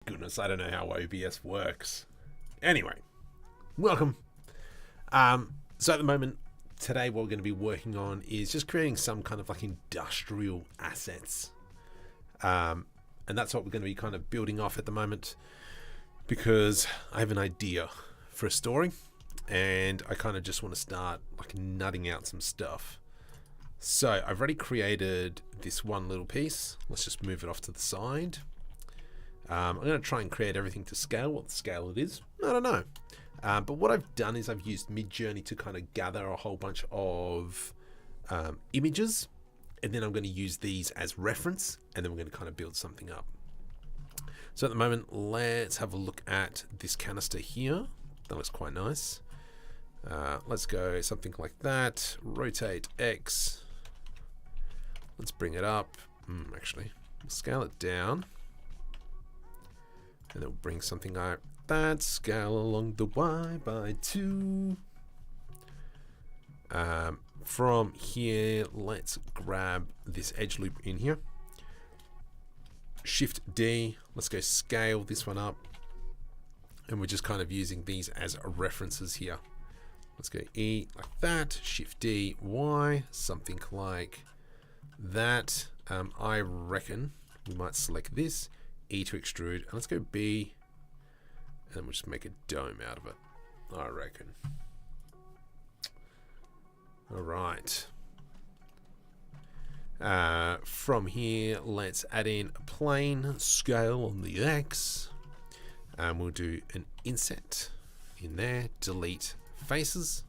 goodness, I don't know how OBS works. Anyway, welcome. So at the moment, today what we're going to be working on is just creating some kind of like industrial assets. And that's what we're going to be kind of building off at the moment, because I have an idea for a story and I kind of just want to start like nutting out some stuff. So I've already created this one little piece. Let's just move it off to the side. I'm going to try and create everything to scale. What scale it is, I don't know. But what I've done is I've used Midjourney to kind of gather a whole bunch of images, and then I'm going to use these as reference, and then we're going to kind of build something up. So at the moment, let's have a look at this canister here. That looks quite nice. Let's go something like that. Rotate X. Let's bring it up. Actually, we'll scale it down. And then we'll bring something like that. Scale along the Y by 2. From here, let's grab this edge loop in here. Shift D. Let's go scale this one up. And we're just kind of using these as references here. Let's go E like that. Shift D, Y, something like that. I reckon we might select this. E to extrude, and let's go B, and we'll just make a dome out of it, I reckon. All right. From here, let's add in a plane scale on the X, and we'll do an inset in there, delete faces,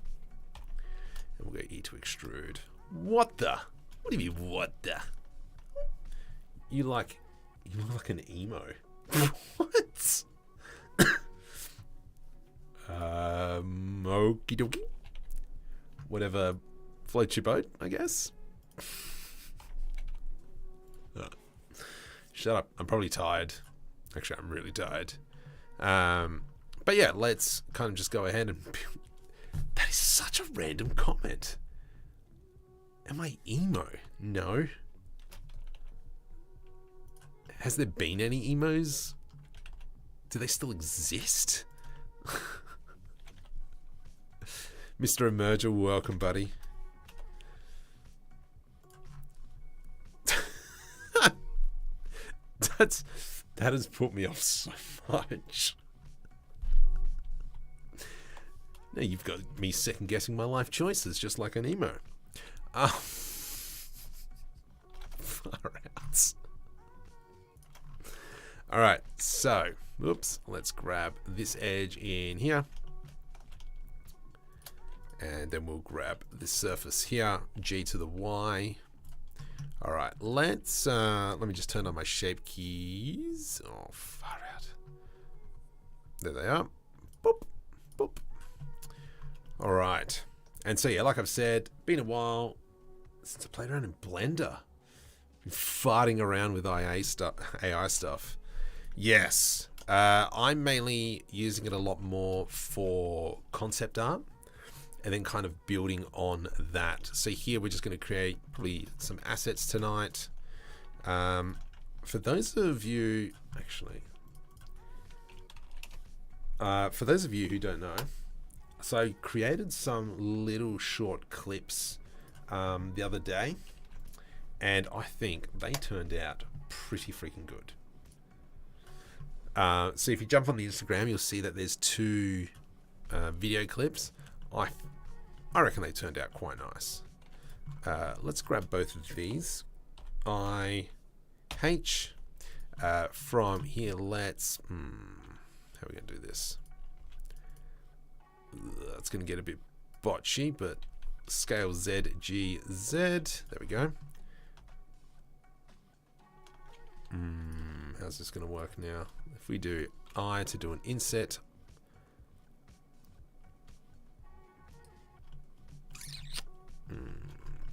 and we'll go E to extrude. What the? What do you mean, what the? You look like an emo. What? Okie dokie. Whatever floats your boat, I guess. Shut up. I'm probably tired. Actually, I'm really tired. But yeah, let's kind of just go ahead and... That is such a random comment. Am I emo? No. Has there been any emos? Do they still exist? Mr. Emerger, welcome, buddy. That has put me off so much. Now you've got me second guessing my life choices, just like an emo. Far out. All right, so, oops, let's grab this edge in here. And then we'll grab this surface here, G to the Y. All right, let me just turn on my shape keys. Oh, far out. There they are. Boop, boop. All right. And so, yeah, like I've said, been a while since I played around in Blender. Been farting around with AI stuff. Yes, I'm mainly using it a lot more for concept art and then kind of building on that. So here we're just going to create probably some assets tonight. For those of you, actually, for those of you who don't know, so I created some little short clips the other day, and I think they turned out pretty freaking good. So if you jump on the Instagram, you'll see that there's 2 video clips. I reckon they turned out quite nice. Let's grab both of these. IH. From here, let's... how are we going to do this? It's going to get a bit botchy, but scale ZGZ. There we go. How's this going to work now? If we do I to do an inset,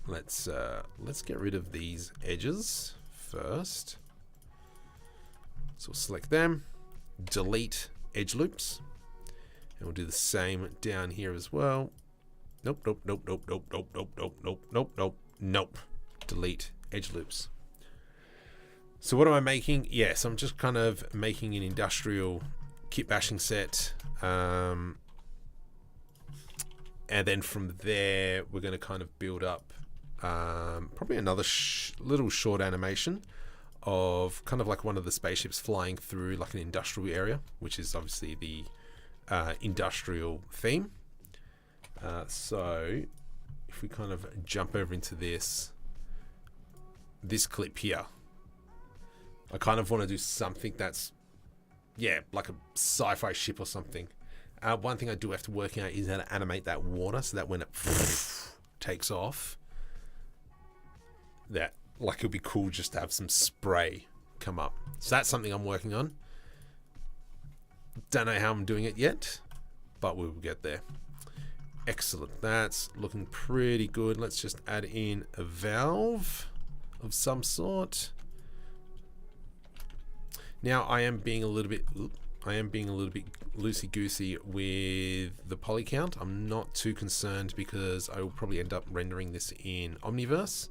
let's get rid of these edges first. So we'll select them, delete edge loops, and we'll do the same down here as well. Nope, nope, nope, nope, nope, nope, nope, nope, nope, nope, nope, nope. Delete edge loops. So what am I making? Yes, I'm just kind of making an industrial kitbashing set. And then from there, we're going to kind of build up probably another little short animation of kind of like one of the spaceships flying through like an industrial area, which is obviously the industrial theme. So if we kind of jump over into this clip here, I kind of want to do something that's, yeah, like a sci-fi ship or something. One thing I do have to work out is how to animate that water so that when it takes off, that like it'll be cool just to have some spray come up. So that's something I'm working on. Don't know how I'm doing it yet, but we will get there. Excellent. That's looking pretty good. Let's just add in a valve of some sort. Now I am being a little bit loosey-goosey with the poly count. I'm not too concerned because I will probably end up rendering this in Omniverse.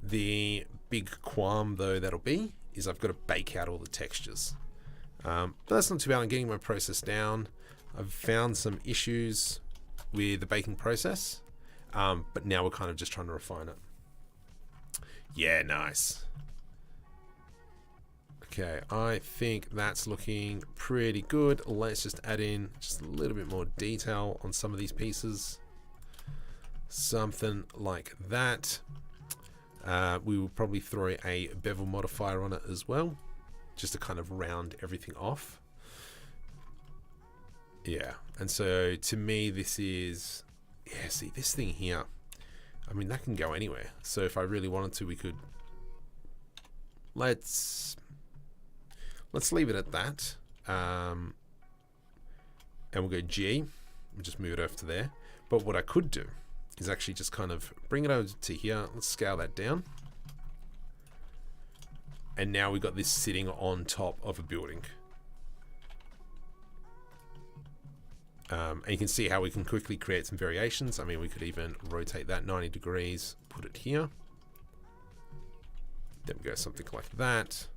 The big qualm though that'll be is I've got to bake out all the textures. But that's not too bad. I'm getting my process down. I've found some issues with the baking process, but now we're kind of just trying to refine it. Yeah, nice. Okay, I think that's looking pretty good. Let's just add in just a little bit more detail on some of these pieces. Something like that. We will probably throw a bevel modifier on it as well, just to kind of round everything off. Yeah, and so to me this is, yeah, see this thing here, I mean that can go anywhere. So if I really wanted to, we could, let's leave it at that, and we'll go G and just move it over to there. But what I could do is actually just kind of bring it over to here. Let's scale that down, and now we've got this sitting on top of a building. And you can see how we can quickly create some variations. I mean, we could even rotate that 90 degrees, put it here. Then we go something like that,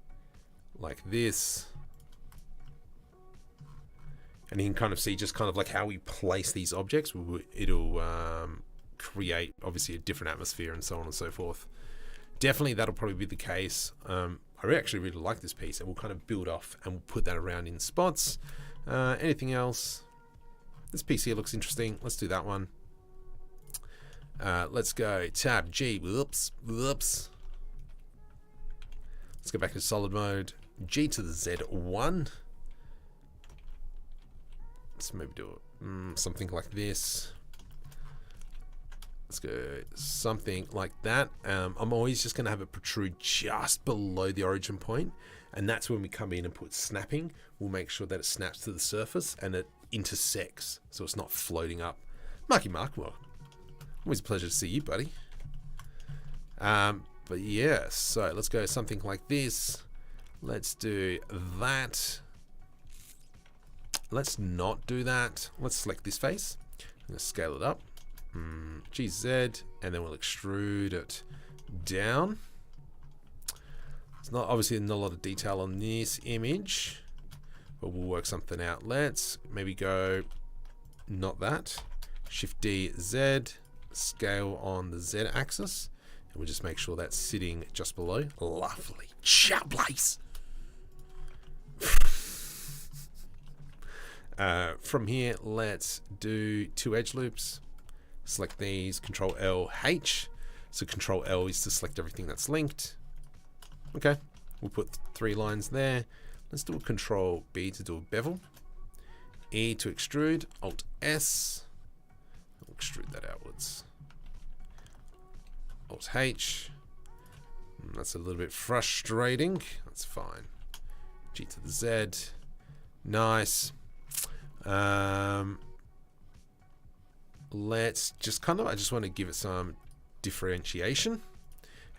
like this. And you can kind of see just kind of like how we place these objects. It'll create obviously a different atmosphere and so on and so forth. Definitely that'll probably be the case. I actually really like this piece, and we'll kind of build off and we'll put that around in spots. Anything else? This piece here looks interesting. Let's do that one. Let's go tab G. Whoops. Let's go back to solid mode. G to the Z1. Let's maybe do it something like this. Let's go something like that. I'm always just going to have it protrude just below the origin point, and that's when we come in and put snapping. We'll make sure that it snaps to the surface and it intersects, so it's not floating up. Marky Mark, well, always a pleasure to see you, buddy. But yeah, so let's go something like this. Let's do that. Let's not do that. Let's select this face. I'm going to scale it up. GZ, and then we'll extrude it down. It's not obviously not a lot of detail on this image, but we'll work something out. Let's maybe go not that. Shift D Z, scale on the Z axis, and we'll just make sure that's sitting just below. Lovely. Chow place. From here, let's do 2 edge loops. Select these, Control L H. So Control L is to select everything that's linked. Okay, we'll put 3 lines there. Let's do a Control B to do a bevel. E to extrude, Alt S. We'll extrude that outwards. Alt H. That's a little bit frustrating. That's fine. G to the Z. Nice. Let's just kind of, I just want to give it some differentiation. And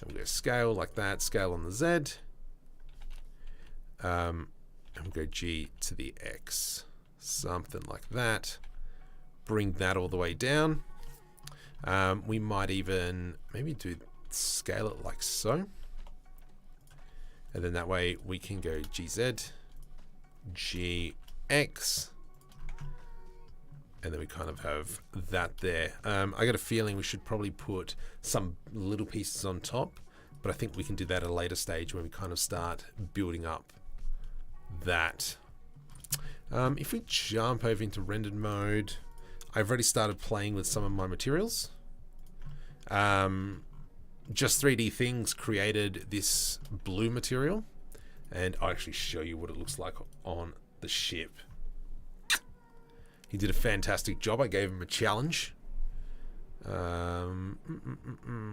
we'll go scale like that, scale on the Z. And we'll go G to the X, something like that. Bring that all the way down. We might even maybe do scale it like so. And then that way we can go GZ, GX, and then we kind of have that there. I got a feeling we should probably put some little pieces on top, but I think we can do that at a later stage when we kind of start building up that. If we jump over into rendered mode, I've already started playing with some of my materials. Just 3D Things created this blue material, and I'll actually show you what it looks like on the ship. He did a fantastic job. I gave him a challenge.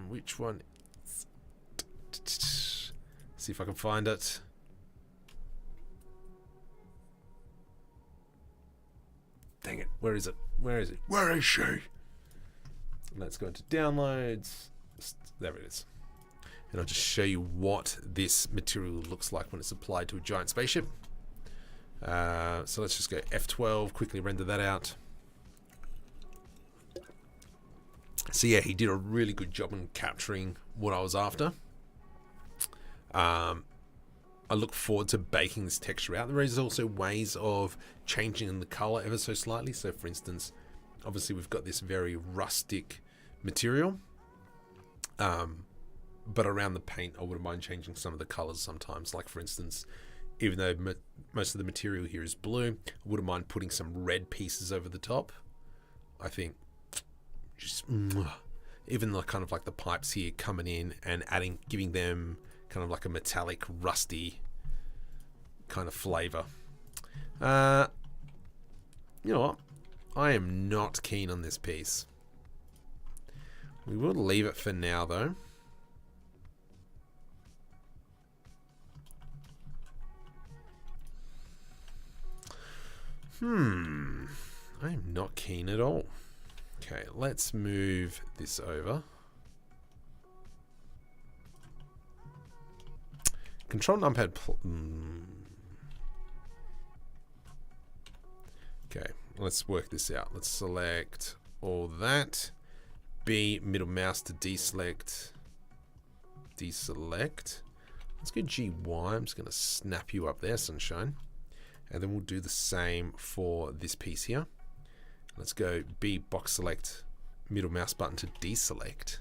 Which one? See if I can find it. Dang it, where is it? Where is it? Where is she? Let's go into downloads. There it is. And I'll just show you what this material looks like when it's applied to a giant spaceship. So let's just go F12, quickly render that out. So yeah, he did a really good job in capturing what I was after. I look forward to baking this texture out. There is also ways of changing the color ever so slightly. So for instance, obviously we've got this very rustic material. But around the paint, I wouldn't mind changing some of the colors sometimes. Like for instance, even though most of the material here is blue, I wouldn't mind putting some red pieces over the top. I think just even the kind of like the pipes here coming in and giving them kind of like a metallic, rusty kind of flavor. You know what? I am not keen on this piece. We will leave it for now though. I am not keen at all. Okay, let's move this over. Control numpad. Okay, let's work this out. Let's select all that. B, middle mouse to deselect. Deselect. Let's go GY. I'm just going to snap you up there, sunshine. And then we'll do the same for this piece here. Let's go B, box select, middle mouse button to deselect.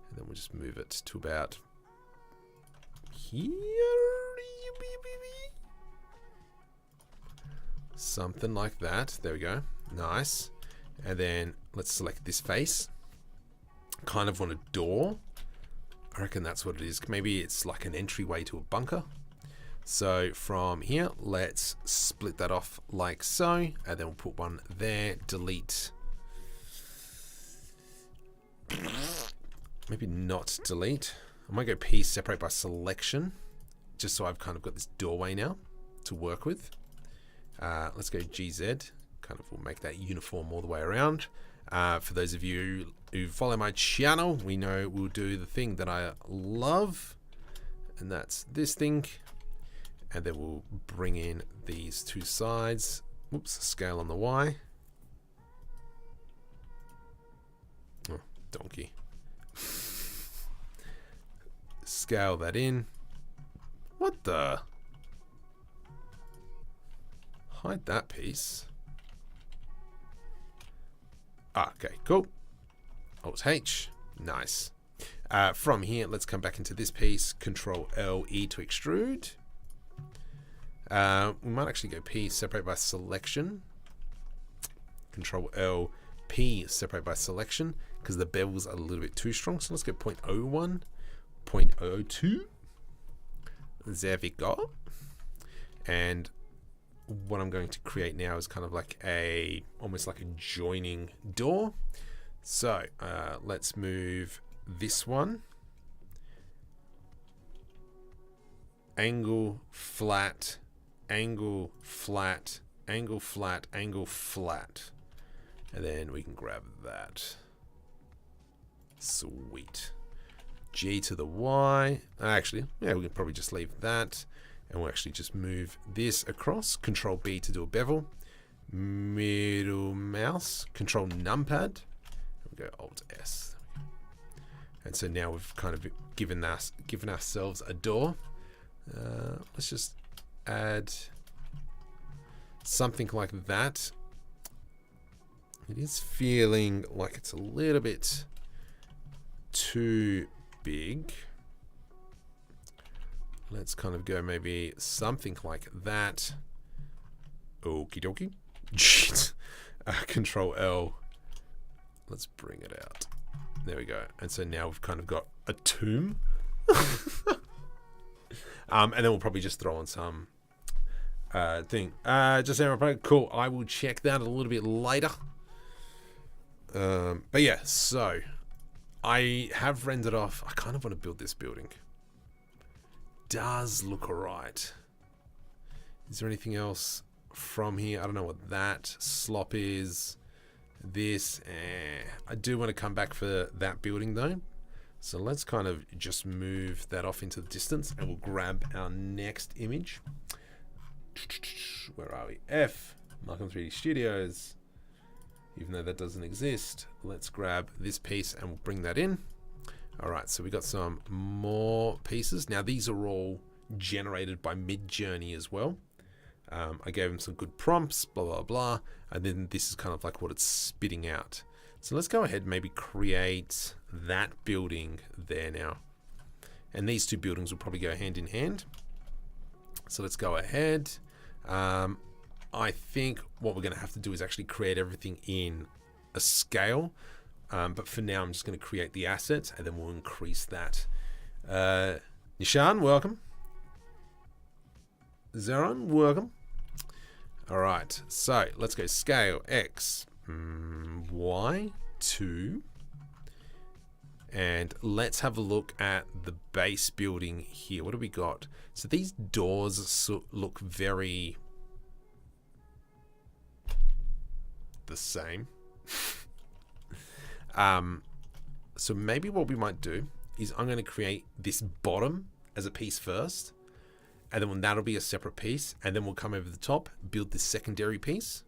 And then we'll just move it to about here. Something like that. There we go. Nice. And then let's select this face. Kind of want a door. I reckon that's what it is. Maybe it's like an entryway to a bunker. So from here, let's split that off like so, and then we'll put one there, delete. Maybe not delete. I might go P, separate by selection, just so I've kind of got this doorway now to work with. Let's go GZ, kind of will make that uniform all the way around. For those of you who follow my channel, we know we'll do the thing that I love, and that's this thing. And then we'll bring in these two sides. Whoops, scale on the Y. Oh, donkey. Scale that in. What the? Hide that piece. Ah, okay, cool. Alt H. Nice. From here, let's come back into this piece. Control L, E to extrude. We might actually go P, separate by selection. Control L, P, separate by selection, because the bevel's a little bit too strong. So let's go 0.01, 0.02. There we go. And what I'm going to create now is kind of like almost like a joining door. So let's move this one. Angle, flat, angle, flat, angle, flat, angle, flat. And then we can grab that. Sweet. G to the Y. Actually, yeah, we can probably just leave that. And we'll actually just move this across. Control B to do a bevel. Middle mouse. Control numpad. We go Alt S. And so now we've kind of given ourselves a door. Let's just add something like that. It is feeling like it's a little bit too big. Let's kind of go maybe something like that. Okie dokie. Control L. Let's bring it out. There we go. And so now we've kind of got a tomb. And then we'll probably just throw on some thing. Just cool. I will check that a little bit later. But yeah, so I have rendered off. I kind of want to build this building. Does look alright. Is there anything else from here? I don't know what that slop is. This. I do want to come back for that building though. So let's kind of just move that off into the distance and we'll grab our next image. Where are we? F. Markham 3D Studios. Even though that doesn't exist, let's grab this piece and we'll bring that in. All right, so we got some more pieces. Now these are all generated by Midjourney as well. I gave them some good prompts, blah, blah, blah. And then this is kind of like what it's spitting out. So let's go ahead and maybe create that building there now. And these two buildings will probably go hand in hand. So let's go ahead. I think what we're going to have to do is actually create everything in a scale. But for now, I'm just going to create the assets and then we'll increase that. Nishan, welcome. Zeron, welcome. All right, so let's go scale X, Y, 2. And let's have a look at the base building here. What do we got? So these doors look very the same. So maybe what we might do is I'm going to create this bottom as a piece first, and then that'll be a separate piece, and then we'll come over the top, build this secondary piece,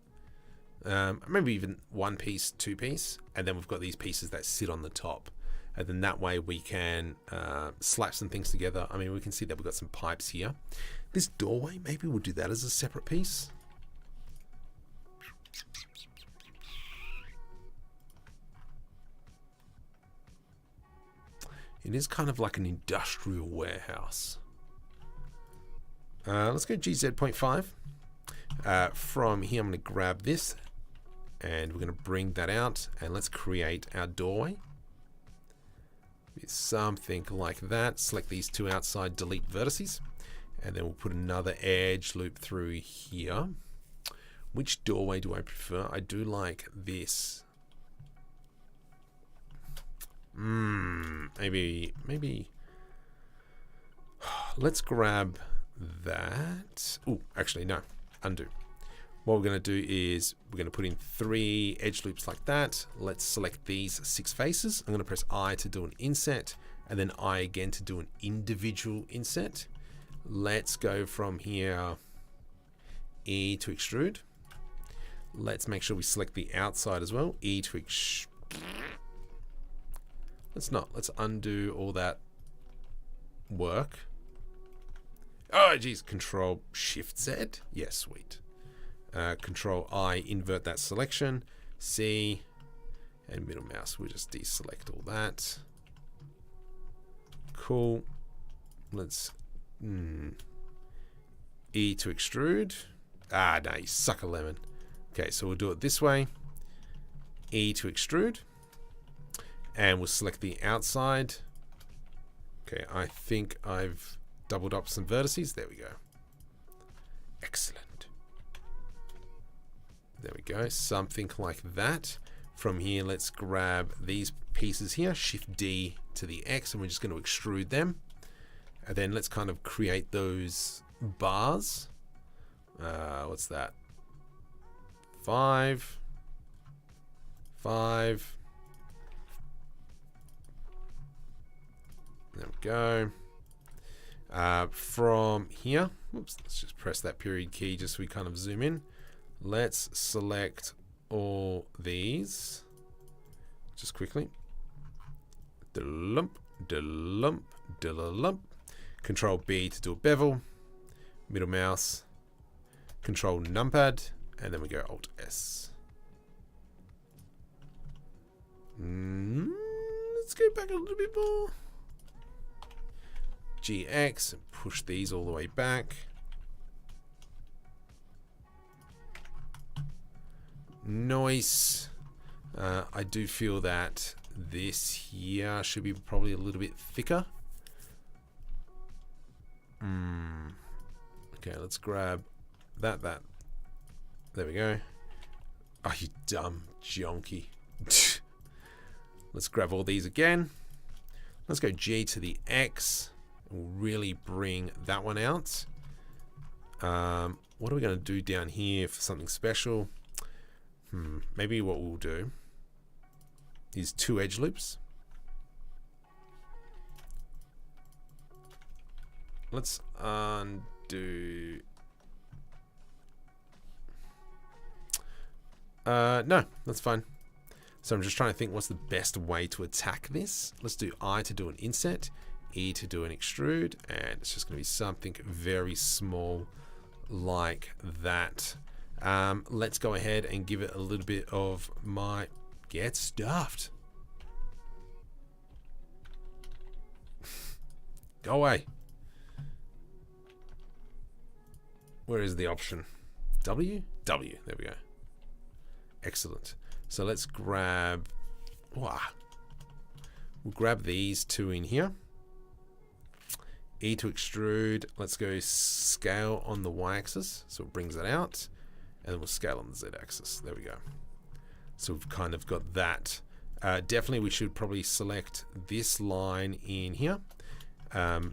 maybe even one piece, two piece, and then we've got these pieces that sit on the top, and then that way we can slap some things together. I mean, we can see that we've got some pipes here. This doorway, maybe we'll do that as a separate piece. It is kind of like an industrial warehouse. Let's go GZ.5. From here, I'm going to grab this and we're going to bring that out and let's create our doorway. Something like that. Select these two outside, delete vertices, and then we'll put another edge loop through here. Which doorway do I prefer? I do like this. Maybe let's grab that. Oh, actually no, undo. What we're going to do is we're going to put in 3 edge loops like that. Let's select these 6 faces. I'm going to press I to do an inset and then I again to do an individual inset. Let's go from here, E to extrude. Let's make sure we select the outside as well, E to extrude. Let's undo all that work. Oh, geez. Control Shift Z. Yes, sweet. Control I, invert that selection. C, and middle mouse. We'll just deselect all that. Cool. Let's E to extrude. Ah, no, you suck a lemon. Okay, so we'll do it this way. E to extrude. And we'll select the outside. Okay, I think I've doubled up some vertices. There we go. Excellent. There we go. Something like that. From here, let's grab these pieces here. Shift D to the X, and we're just going to extrude them. And then let's kind of create those bars. What's that? 5. 5. There we go. From here, oops, let's just press that period key just so we kind of zoom in. Let's select all these just quickly. Delump, delump, delump. Control B to do a bevel, middle mouse, Control numpad, and then we go Alt S. Let's go back a little bit more. GX, push these all the way back. Nice. I do feel that this here should be probably a little bit thicker. Okay, let's grab that. There we go. Oh, you dumb jonky. Let's grab all these again. Let's go G to the X. We'll really bring that one out. What are we going to do down here for something special? Maybe what we'll do is 2 edge loops. Let's undo. No, that's fine. So I'm just trying to think what's the best way to attack this. Let's do I to do an inset, E to do an extrude, and it's just going to be something very small like that. Let's go ahead and give it a little bit of my get stuffed. Go away. Where is the option? W? W. There we go. Excellent. So let's grab. We'll grab these 2 in here. E to extrude. Let's go scale on the y-axis. So it brings that out. And then we'll scale on the z-axis. There we go. So we've kind of got that. Definitely we should probably select this line in here.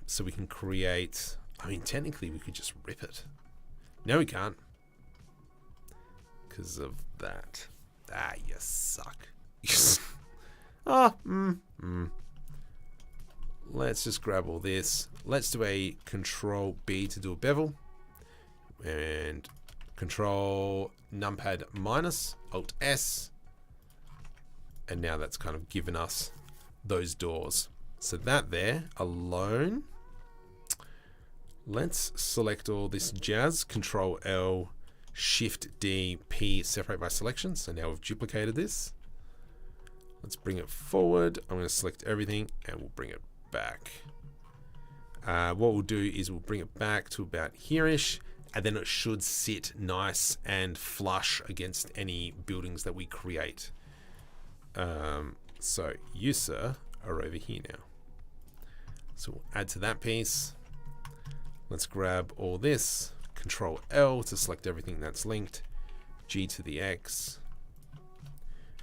So we can create. I mean, technically we could just rip it. No, we can't. Because of that. Ah, you suck. Let's just grab all this. Let's do a Control B to do a bevel. And Control numpad minus, Alt S. And now that's kind of given us those doors. So that there alone. Let's select all this jazz. Control L, Shift D, P, separate by selection. So now we've duplicated this. Let's bring it forward. I'm going to select everything and we'll bring it back. What we'll do is we'll bring it back to about here-ish, and then it should sit nice and flush against any buildings that we create. So you, sir, are over here now. So we'll add to that piece. Let's grab all this. Control L to select everything that's linked. G to the X.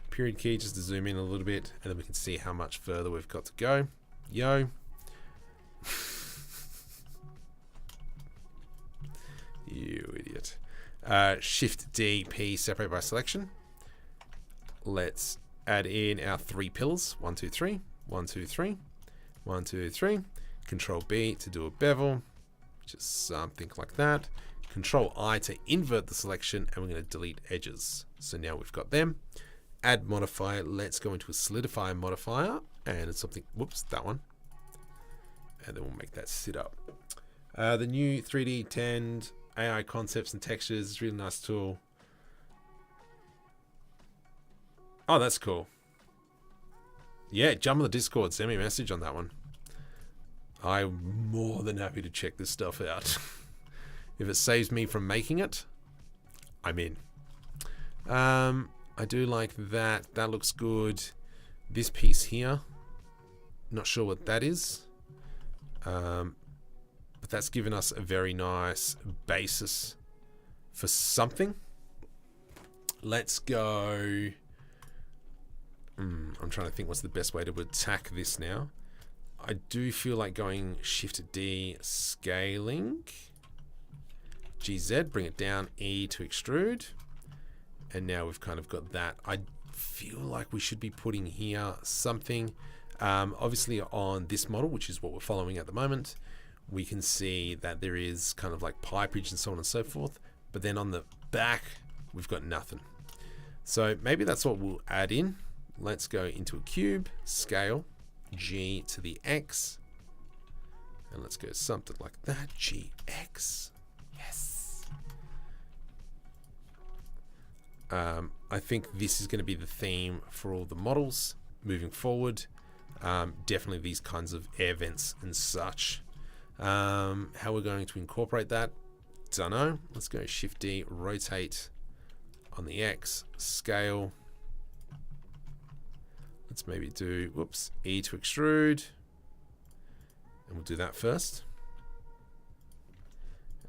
Period key just to zoom in a little bit, and then we can see how much further we've got to go. Yo. You idiot. Shift D, P, separate by selection. Let's add in our 3 pillars. 1, 2, 3. 1, 2, 3. 1, 2, 3. Control B to do a bevel. Just something like that. Control I to invert the selection, and we're going to delete edges. So now we've got them. Add modifier. Let's go into a solidify modifier, and it's something. Whoops, that one. And then we'll make that sit up. The new 3D Tend AI concepts and textures is a really nice tool. Oh, that's cool. Yeah, jump on the Discord. Send me a message on that one. I'm more than happy to check this stuff out. If it saves me from making it, I'm in. I do like that. That looks good. This piece here, not sure what that is. But that's given us a very nice basis for something. Let's go. I'm trying to think what's the best way to attack this now. I do feel like going Shift D, scaling. GZ, bring it down. E to extrude. And now we've kind of got that. I feel like we should be putting here something. Obviously on this model, which is what we're following at the moment, we can see that there is kind of like pipeage and so on and so forth. But then on the back, we've got nothing. So maybe that's what we'll add in. Let's go into a cube, scale, G to the X. And let's go something like that. GX. Yes. I think this is going to be the theme for all the models moving forward. Definitely these kinds of air vents and such. How we're going to incorporate that, don't know. Let's go Shift D, rotate on the X, scale. Let's maybe do, whoops, E to extrude. And we'll do that first.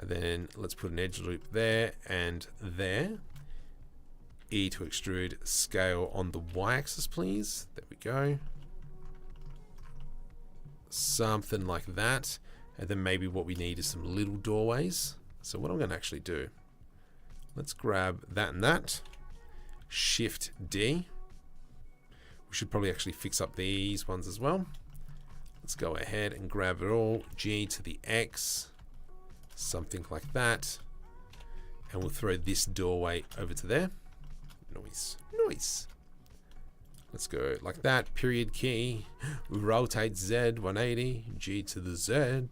And then let's put an edge loop there and there. E to extrude, scale on the Y-axis, please. There we go. Something like that. And then maybe what we need is some little doorways. So what I'm going to actually do, let's grab that and that. Shift D. We should probably actually fix up these ones as well. Let's go ahead and grab it all. G to the X. Something like that. And we'll throw this doorway over to there. Noise. Noise. Let's go like that. Period key. Rotate Z 180. G to the Z.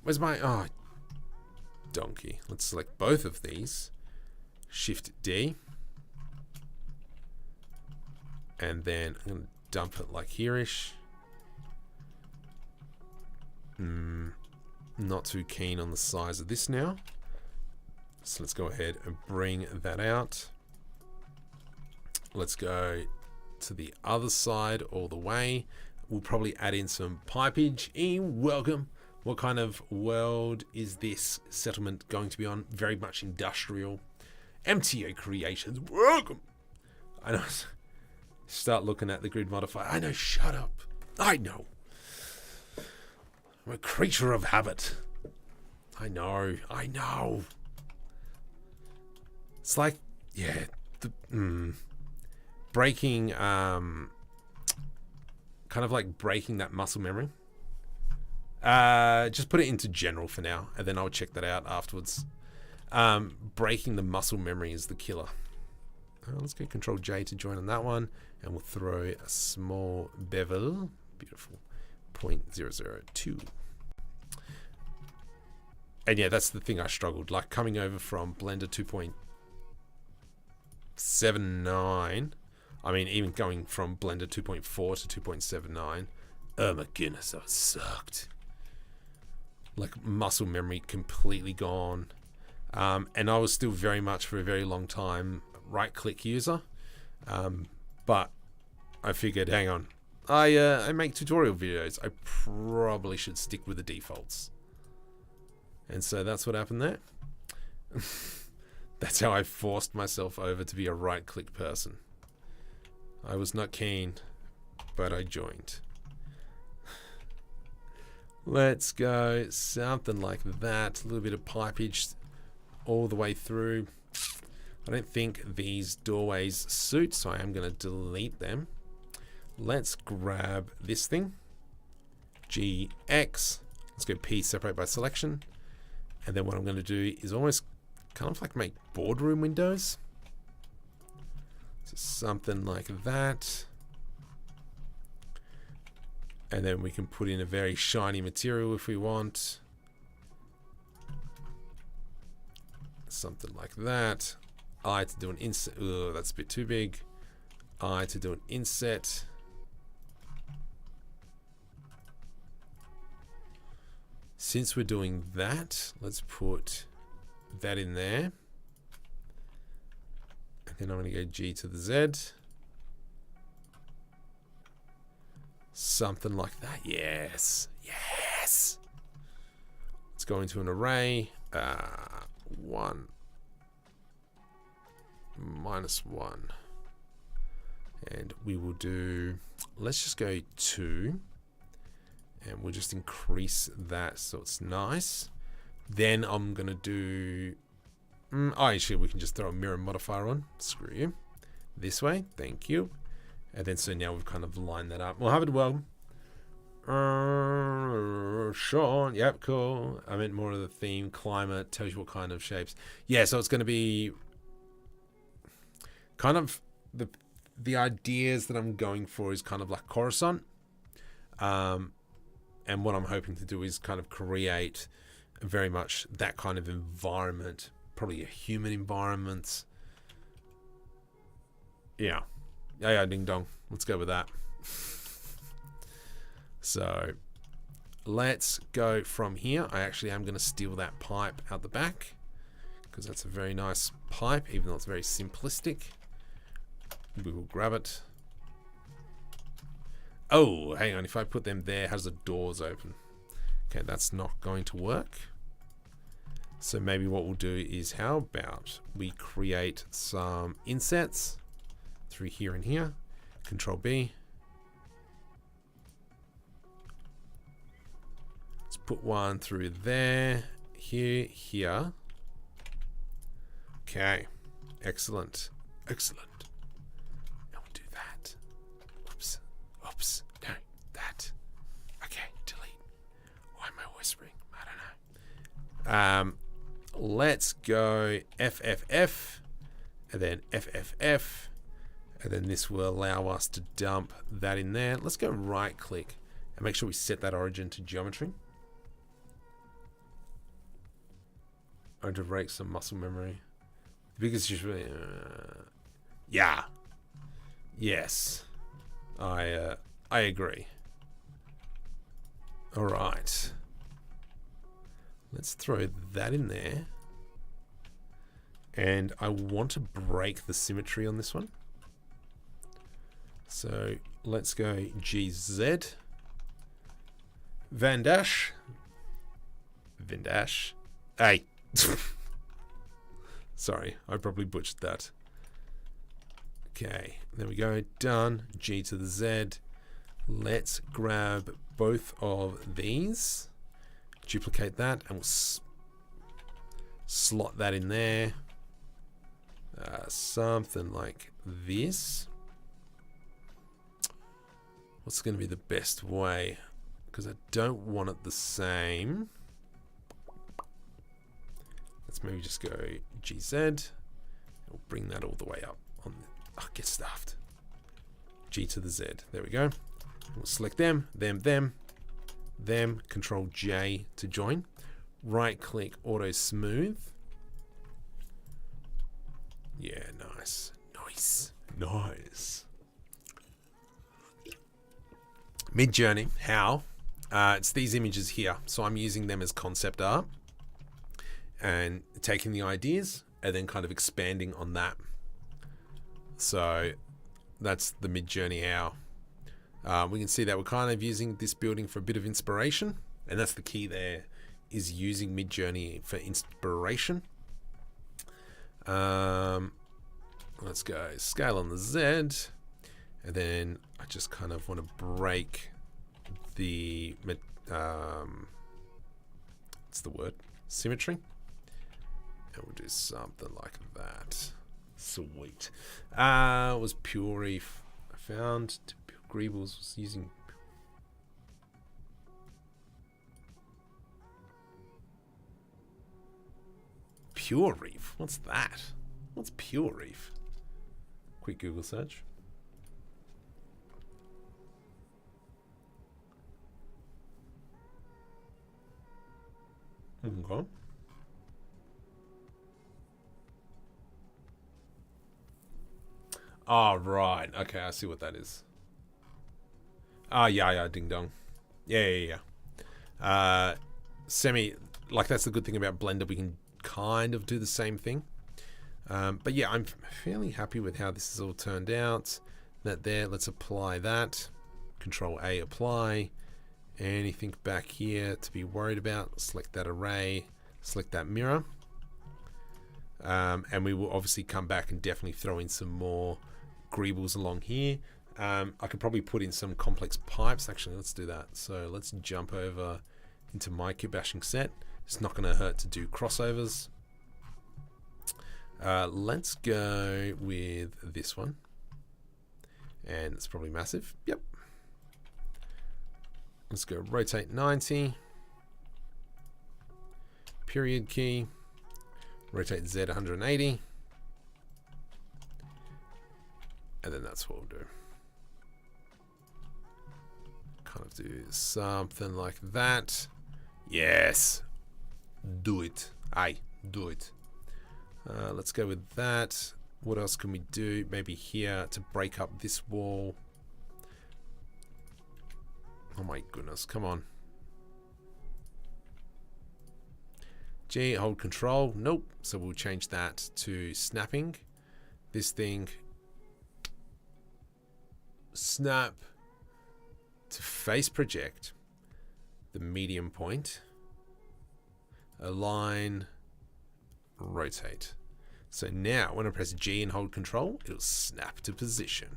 Where's my... Oh, donkey. Let's select both of these. Shift D. And then I'm going to dump it like here-ish. Not too keen on the size of this now. So let's go ahead and bring that out. Let's go to the other side all the way. We'll probably add in some pipage. Welcome. What kind of world is this settlement going to be on? Very much industrial. MTA Creations. Welcome. I know. Start looking at the grid modifier. I know. Shut up. I know. I'm a creature of habit. I know. I know. It's like, yeah, breaking, kind of like breaking that muscle memory. Just put it into general for now, and then I'll check that out afterwards. Breaking the muscle memory is the killer. Let's get Control J to join on that one, and we'll throw a small bevel. Beautiful. 0.002. And yeah, that's the thing I struggled. Like coming over from Blender 2.79. I mean, even going from Blender 2.4 to 2.79. Oh my goodness, that sucked. Like muscle memory completely gone. And I was still very much for a very long time right-click user. But I figured, hang on. I make tutorial videos. I probably should stick with the defaults. And so that's what happened there. That's how I forced myself over to be a right-click person. I was not keen, but I joined. Let's go something like that. A little bit of pipage all the way through. I don't think these doorways suit, so I am going to delete them. Let's grab this thing. GX. Let's go P, separate by selection. And then what I'm going to do is almost kind of like make boardroom windows. So something like that. And then we can put in a very shiny material if we want. Something like that. I to do an inset. Ugh, that's a bit too big. I to do an inset. Since we're doing that, let's put that in there. And then I'm going to go G to the Z. Something like that. Yes. Yes. Let's go into an array. 1 minus 1. And we will do, let's just go 2. And we'll just increase that so it's nice. Then I'm going to do... actually, we can just throw a mirror modifier on. Screw you. This way. Thank you. And then so now we've kind of lined that up. Well, have it well. Sean. Yep, cool. I meant more of the theme. Climate. Tells you what kind of shapes. Yeah, so it's going to be... kind of... The ideas that I'm going for is kind of like Coruscant. And what I'm hoping to do is kind of create very much that kind of environment, probably a human environment. Yeah, ding dong. Let's go with that. So let's go from here. I actually am going to steal that pipe out the back because that's a very nice pipe, even though it's very simplistic. We will grab it. Oh, hang on. If I put them there, how's the doors open? Okay, that's not going to work. So maybe what we'll do is, how about we create some insets through here and here. Control B. Let's put one through there, here, here. Okay, excellent, excellent. And we'll do that. Oops, oops, no, that. Okay, delete. Why am I whispering? I don't know. Let's go FFF, and then FFF, and then this will allow us to dump that in there. Let's go right click and make sure we set that origin to geometry. I'm going to break some muscle memory. The biggest issue, yeah, yes, I agree. All right, let's throw that in there, and I want to break the symmetry on this one. So let's go GZ Van Dash. Hey. Sorry, I probably butchered that. Okay, there we go. Done. G to the Z. Let's grab both of these. Duplicate that, and we'll slot that in there. Something like this. What's going to be the best way? Because I don't want it the same. Let's maybe just go GZ. We'll bring that all the way up. Oh, get stuffed. G to the Z. There we go. We'll select them, them. Control J to join. Right click, auto smooth. Yeah, nice. Nice. Midjourney, how? It's these images here. So I'm using them as concept art and taking the ideas and then kind of expanding on that. So that's the Midjourney how. We can see that we're kind of using this building for a bit of inspiration, and that's the key there, is using Midjourney for inspiration. Let's go scale on the Z, and then I just kind of want to break the what's the word? Symmetry. And we'll do something like that. Sweet. It was Pure Reef. I found Greebles was using. Pure Reef? What's that? What's Pure Reef? Quick Google search. Okay. Oh, right. Okay, I see what that is. Ah, yeah, ding dong. Yeah. Like, that's the good thing about Blender. We can kind of do the same thing. But yeah, I'm fairly happy with how this has all turned out. That there, let's apply that. Control A, apply. Anything back here to be worried about? Select that array, select that mirror. And we will obviously come back and definitely throw in some more greebles along here. I could probably put in some complex pipes. Actually, let's do that. So let's jump over into my kitbashing set. It's not going to hurt to do crossovers. Let's go with this one. And it's probably massive. Yep. Let's go rotate 90. Period key. Rotate Z 180. And then that's what we'll do. kind of do something like that. Yes. Do it. Aye, do it. Let's go with that. What else can we do? Maybe here to break up this wall. Oh my goodness, come on. G, hold control. Nope. So we'll change that to snapping. This thing, snap to face project the medium point, align, rotate. So now when I press G and hold control, it'll snap to position.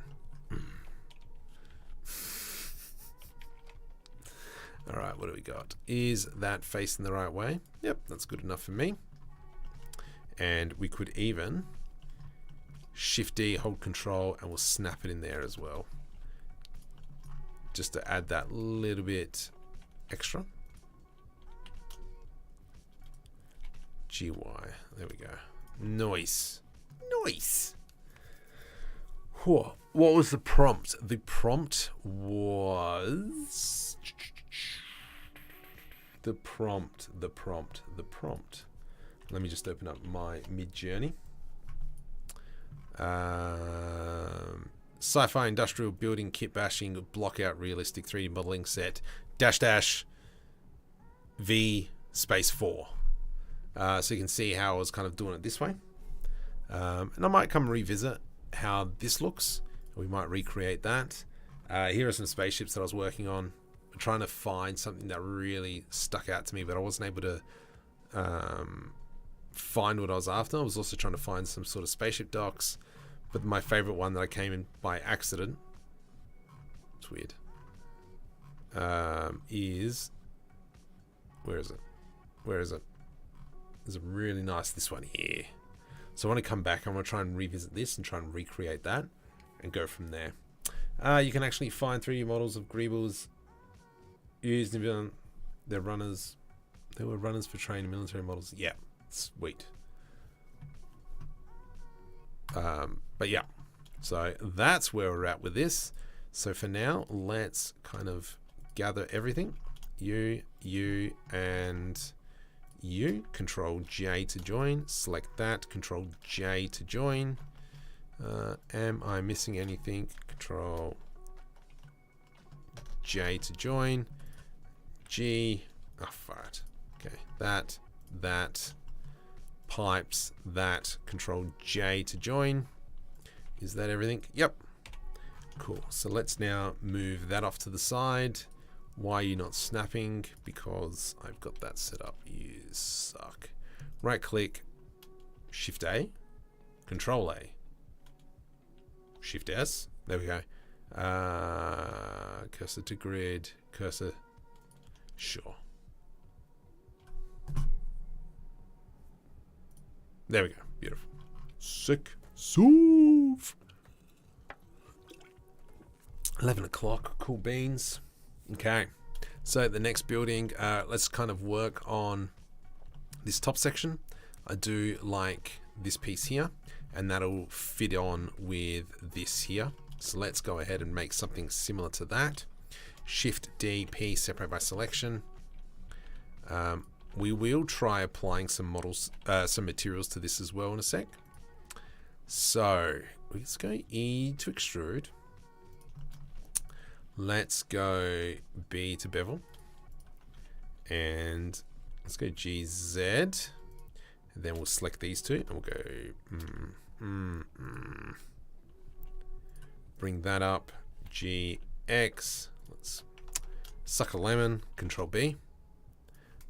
All right, what do we got? Is that facing the right way? Yep, that's good enough for me. And we could even Shift D, hold control, and we'll snap it in there as well. Just to add that little bit extra. GY, there we go. Nice. Nice. Whoa. What was the prompt? The prompt was... The prompt. Let me just open up my Midjourney. Sci-fi industrial building kit bashing block out realistic 3D modeling set -- V space 4. So you can see how I was kind of doing it this way. And I might come revisit how this looks. We might recreate that. Here are some spaceships that I was working on. I'm trying to find something that really stuck out to me, but I wasn't able to find what I was after. I was also trying to find some sort of spaceship docks, but my favorite one that I came in by accident, it's weird, is, where is it? There's a really nice, this one here. So I want to come back, I want to try and revisit this and try and recreate that and go from there. You can actually find 3D models of Greebles used in their runners. They were runners for training military models. Yeah, sweet. But yeah, so that's where we're at with this. So for now, let's kind of gather everything. You, and you. Control J to join. Select that. Control J to join. Am I missing anything? Control J to join. G. Oh, fart. Okay. That. Pipes. That. Control J to join. Is that everything? Yep. Cool. So let's now move that off to the side. Why are you not snapping? Because I've got that set up. You suck. Right click. Shift A. Control A. Shift S. There we go. Cursor to grid. Cursor. Sure. There we go. Beautiful. Sick. Soof. 11 o'clock. Cool beans. Okay. So the next building, let's kind of work on this top section. I do like this piece here, and that'll fit on with this here. So let's go ahead and make something similar to that. Shift D, P, separate by selection. We will try applying some models, some materials to this as well in a sec. So let's go E to extrude. Let's go B to bevel. And let's go GZ. And then we'll select these two and we'll go bring that up. GX. Let's suck a lemon. Control B.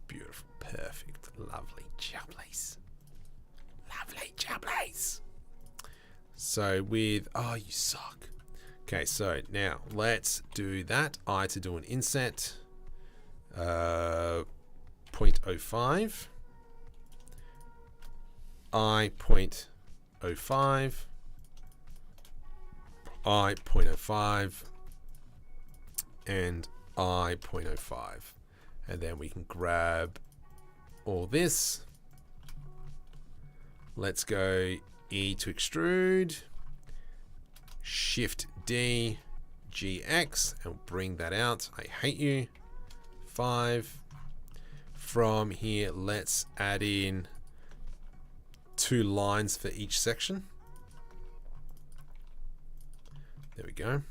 Beautiful. Perfect. Lovely joblace. Lovely joblace. So with, oh, you suck. Okay, so now let's do that. I to do an inset. 0.05. I 0.05. I 0.05. And I 0.05. And then we can grab all this. Let's go E to extrude. Shift D, GX and bring that out. I hate you. 5. From here, let's add in 2 lines for each section. There we go.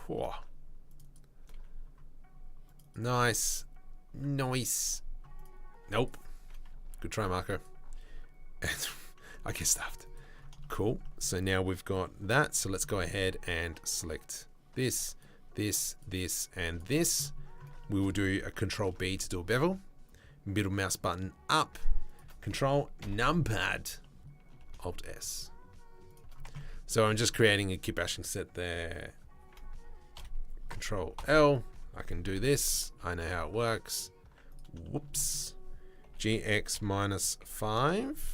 Whoa. Nice. Nice. Nope. Good try, Marco. I get stuffed. Cool. So now we've got that. So let's go ahead and select this, this, this, and this. We will do a Control B to do a bevel. Middle mouse button up. Control numpad. Alt S. So I'm just creating a kitbashing set there. Control L. I can do this. I know how it works. Whoops. GX minus 5.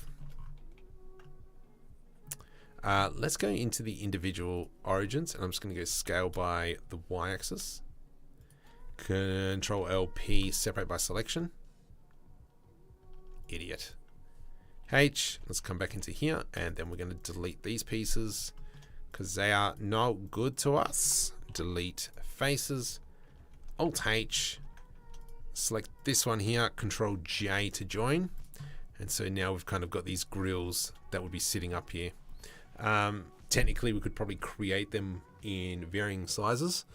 Let's go into the individual origins, and I'm just going to go scale by the y-axis. Control LP, separate by selection. Idiot. H, let's come back into here, and then we're going to delete these pieces because they are no good to us. Delete faces. Alt H. Select this one here. Control J to join. And so now we've kind of got these grills that would be sitting up here. Technically, we could probably create them in varying sizes,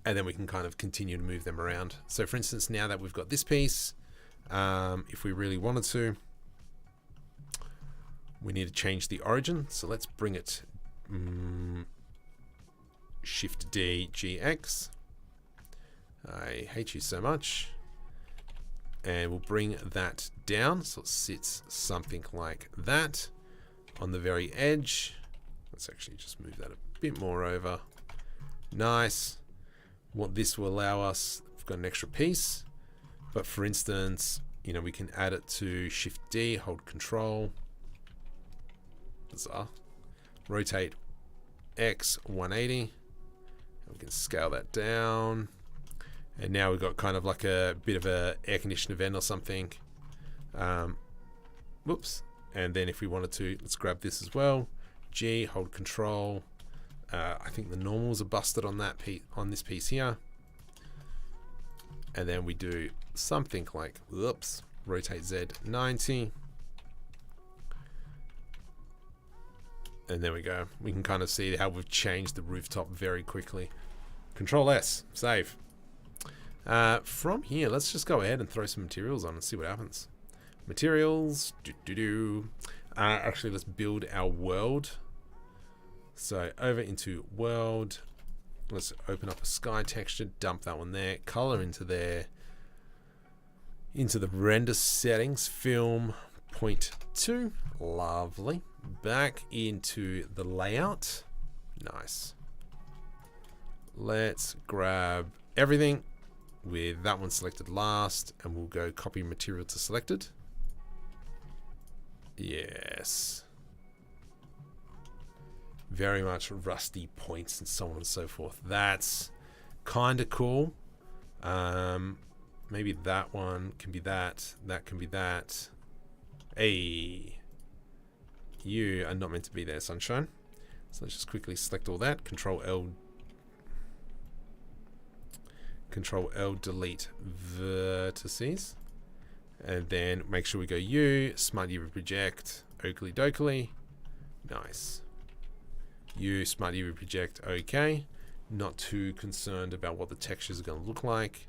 and then we can kind of continue to move them around. So for instance, now that we've got this piece, if we really wanted to, we need to change the origin. So let's bring it Shift D, GX. I hate you so much. And we'll bring that down so it sits something like that on the very edge. Let's actually just move that a bit more over. Nice. What this will allow us, we've got an extra piece, but for instance, you know, we can add it to Shift D, hold Control. Bizarre. Rotate X 180. And we can scale that down. And now we've got kind of like a bit of a air conditioner vent or something. Whoops. And then if we wanted to, let's grab this as well. G, hold Control. I think the normals are busted on that on this piece here. And then we do something like, whoops, rotate Z 90. And there we go. We can kind of see how we've changed the rooftop very quickly. Control S, save. From here, let's just go ahead and throw some materials on and see what happens. Materials, actually, let's build our world. So over into world, let's open up a sky texture, dump that one there, color into there, into the render settings, film 0.2, lovely. Back into the layout, nice. Let's grab everything with that one selected last, and we'll go copy material to selected. Yes. Very much rusty points and so on and so forth. That's kind of cool. Maybe that one can be that. That can be that. Hey. You are not meant to be there, sunshine. So let's just quickly select all that. Control L, delete vertices. And then make sure we go U, Smart UV project, Oakley Dokley. Nice. U, Smart UV project, okay. Not too concerned about what the textures are going to look like.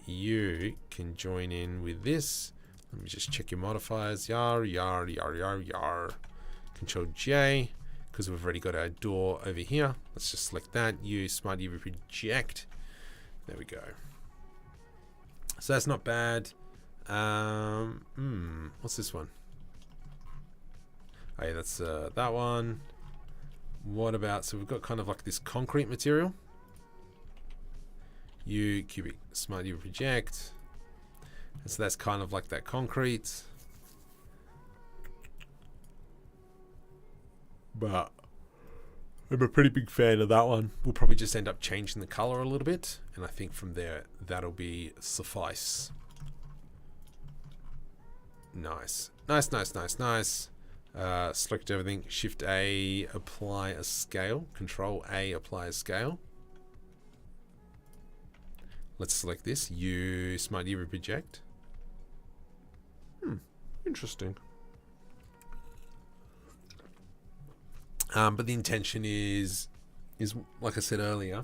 You can join in with this. Let me just check your modifiers. Yar, yar, yar, yar, yar. Control J, because we've already got our door over here. Let's just select that. U, Smart UV project. There we go. So that's not bad. What's this one? Oh yeah, that's that one. What about, so we've got kind of like this concrete material. U, cubic, Smart UV project. And so that's kind of like that concrete. But I'm a pretty big fan of that one. We'll probably just end up changing the color a little bit, and I think from there that'll be suffice. Nice, nice, nice, nice, nice. Select everything. Shift A, apply a scale. Control A, apply a scale. Let's select this. Use Smart UV project. Interesting. But the intention is like I said earlier,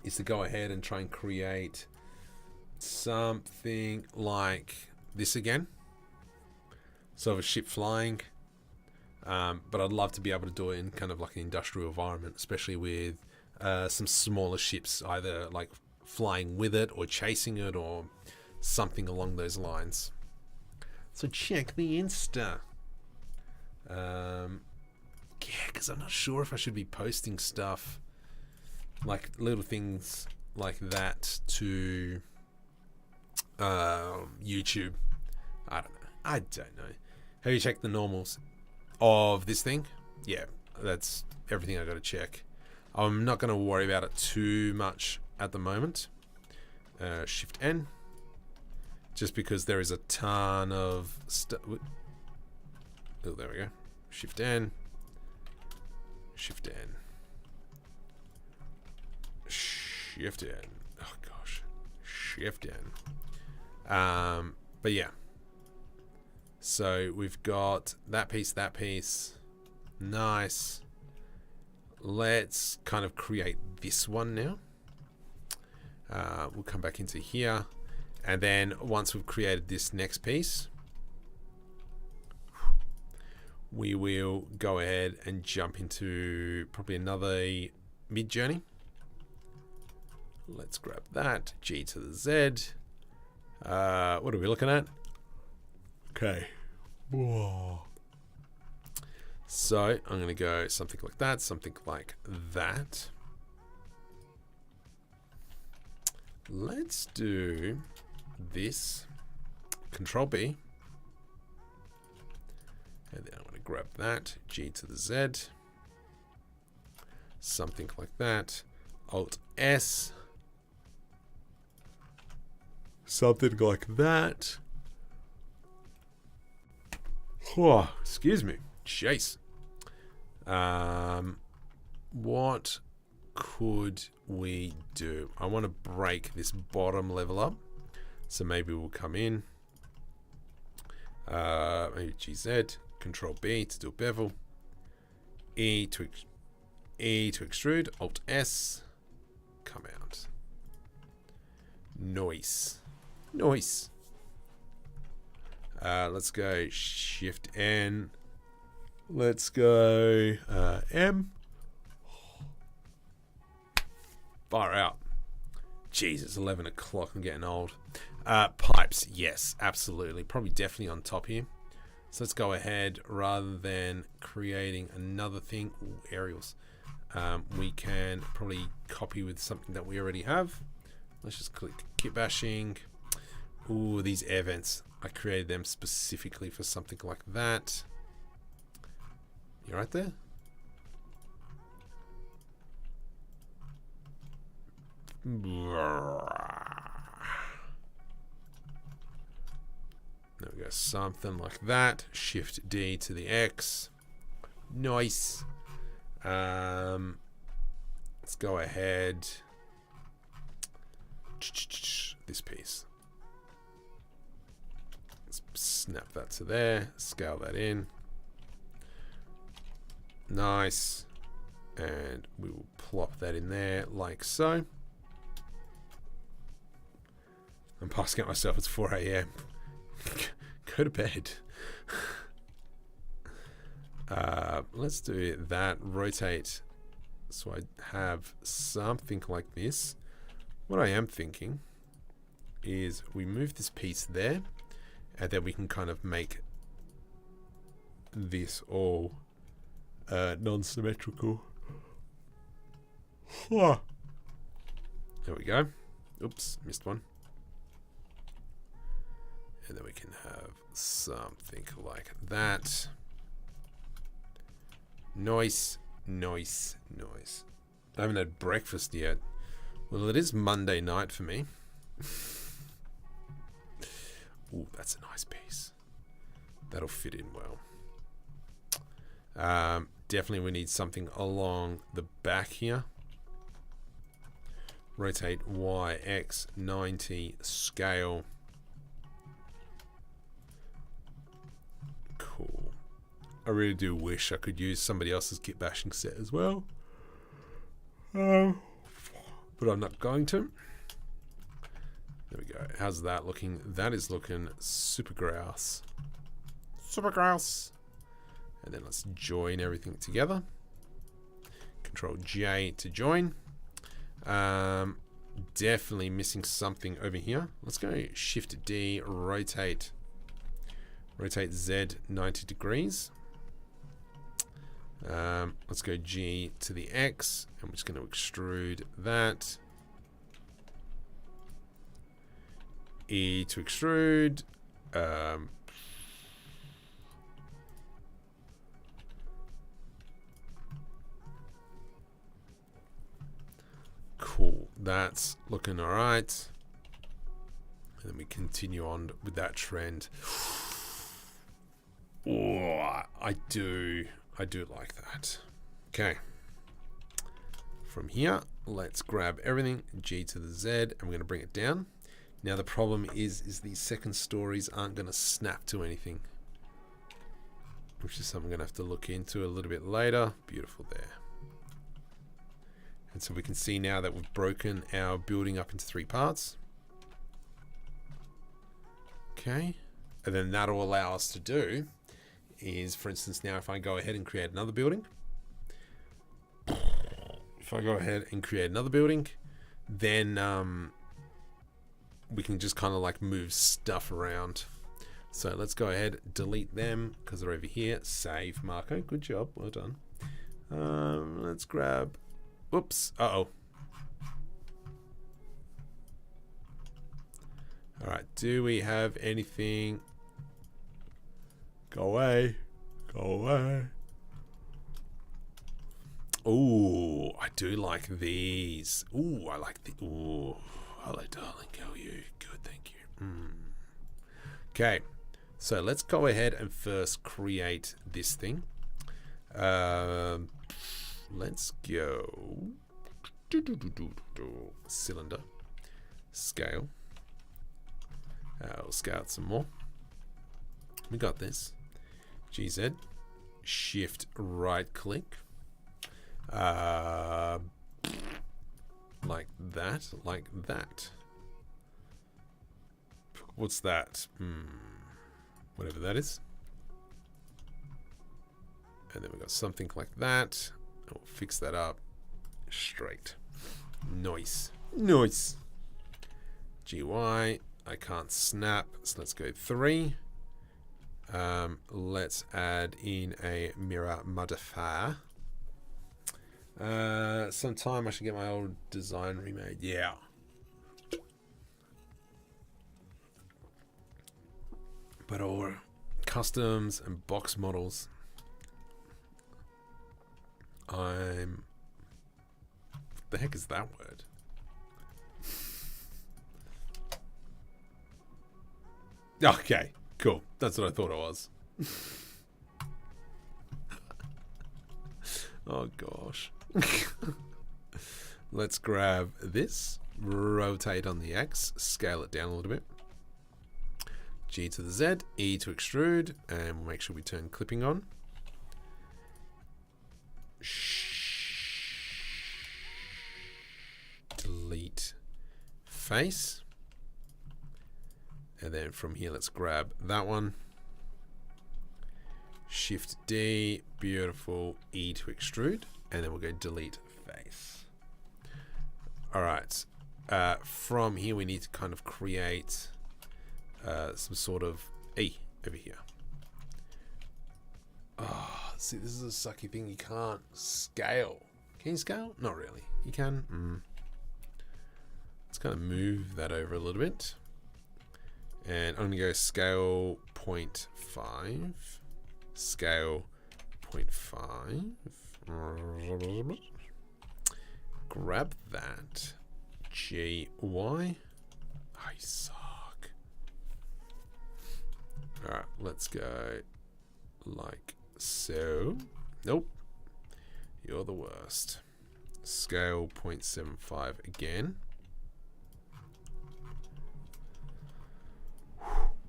is to go ahead and try and create something like this again. So of a ship flying. But I'd love to be able to do it in kind of like an industrial environment, especially with some smaller ships, either like flying with it or chasing it or something along those lines. So check the Insta. Yeah, because I'm not sure if I should be posting stuff like little things like that to YouTube. I don't know. Have you checked the normals of this thing? Yeah, that's everything I got to check. I'm not going to worry about it too much at the moment. Shift N, just because there is a ton of stuff. Oh, there we go. Shift N. Shift N. Shift N. Oh gosh. Shift N. But yeah. So we've got that piece. Nice. Let's kind of create this one now. We'll come back into here. And then once we've created this next piece, we will go ahead and jump into probably another Midjourney. Let's grab that. G to the Z. What are we looking at? Okay. Whoa. So I'm going to go something like that, something like that. Let's do this. Control B. And then I'm going to grab that. G to the Z. Something like that. Alt S. Something like that. Oh, excuse me. Chase. What could we do? I want to break this bottom level up. So maybe we'll come in. Maybe GZ. Control B to do a bevel. E to extrude. Alt S. Come out. Noise. Noise. Let's go Shift N. Let's go M. Far out. Jesus, 11 o'clock. I'm getting old. Pipes. Yes, absolutely. Probably definitely on top here. So let's go ahead, rather than creating another thing. Ooh, aerials. We can probably copy with something that we already have. Let's just click Kitbashing. Ooh, these air vents. I created them specifically for something like that. You right there? There we go. Something like that. Shift D to the X. Nice. Let's go ahead. This piece. Let's snap that to there. Scale that in. Nice. And we will plop that in there like so. I'm passing out myself. It's 4 a.m. Go to bed. Let's do that. Rotate. So I have something like this. What I am thinking is we move this piece there, and then we can kind of make this all non-symmetrical. There we go. Oops, missed one. And then we can have something like that. Noise, noise, noise. I haven't had breakfast yet. Well, it is Monday night for me. Ooh, that's a nice piece. That'll fit in well. Definitely we need something along the back here. Rotate Y, X, 90, scale. Cool. I really do wish I could use somebody else's kitbashing set as well. But I'm not going to. There we go. How's that looking? That is looking super grouse. Super grouse. And then let's join everything together. Control J to join. Definitely missing something over here. Let's go Shift D, rotate Z 90 degrees. Let's go G to the X. I'm just going to extrude that. E to extrude. Cool, that's looking all right. And then we continue on with that trend. Oh, I do like that. Okay. From here, let's grab everything, G to the Z, and we're going to bring it down. Now the problem is these second stories aren't going to snap to anything, which is something I'm going to have to look into a little bit later. Beautiful there. And so we can see now that we've broken our building up into 3 parts. Okay. And then that'll allow us to do is, for instance, now if I go ahead and create another building, then we can just kind of like move stuff around. So let's go ahead, delete them because they're over here. Save, Marco. Good job. Well done. Let's grab... Whoops. Uh-oh. All right. Do we have anything? Go away. Go away. Ooh, I do like these. Ooh, I like the... Ooh. Hello, darling. How are you? Good, thank you. Okay. So let's go ahead and first create this thing. Let's go cylinder, scale. We'll scale it some more. We got this. GZ, shift right click. Like that. What's that? Whatever that is. And then we got something like that. We'll fix that up straight. Nice. Nice. GY. I can't snap, so let's go 3. Let's add in a mirror modifier. Sometime I should get my old design remade. Yeah. But all customs and box models. What the heck is that word? Okay, cool. That's what I thought it was. Oh gosh. Let's grab this, rotate on the X, scale it down a little bit. G to the Z, E to extrude, and we'll make sure we turn clipping on. Delete face. And then from here, let's grab that one. Shift D, beautiful, E to extrude, and then we'll go delete face. All right. From here, we need to kind of create some sort of E over here. Oh, see, this is a sucky thing. You can't scale. Can you scale? Not really. You can. Let's kind of move that over a little bit. And I'm going to go scale 0.5. Scale 0.5. Grab that. GY. I suck. Alright, let's go like so. Nope. You're the worst. Scale 0.75 again.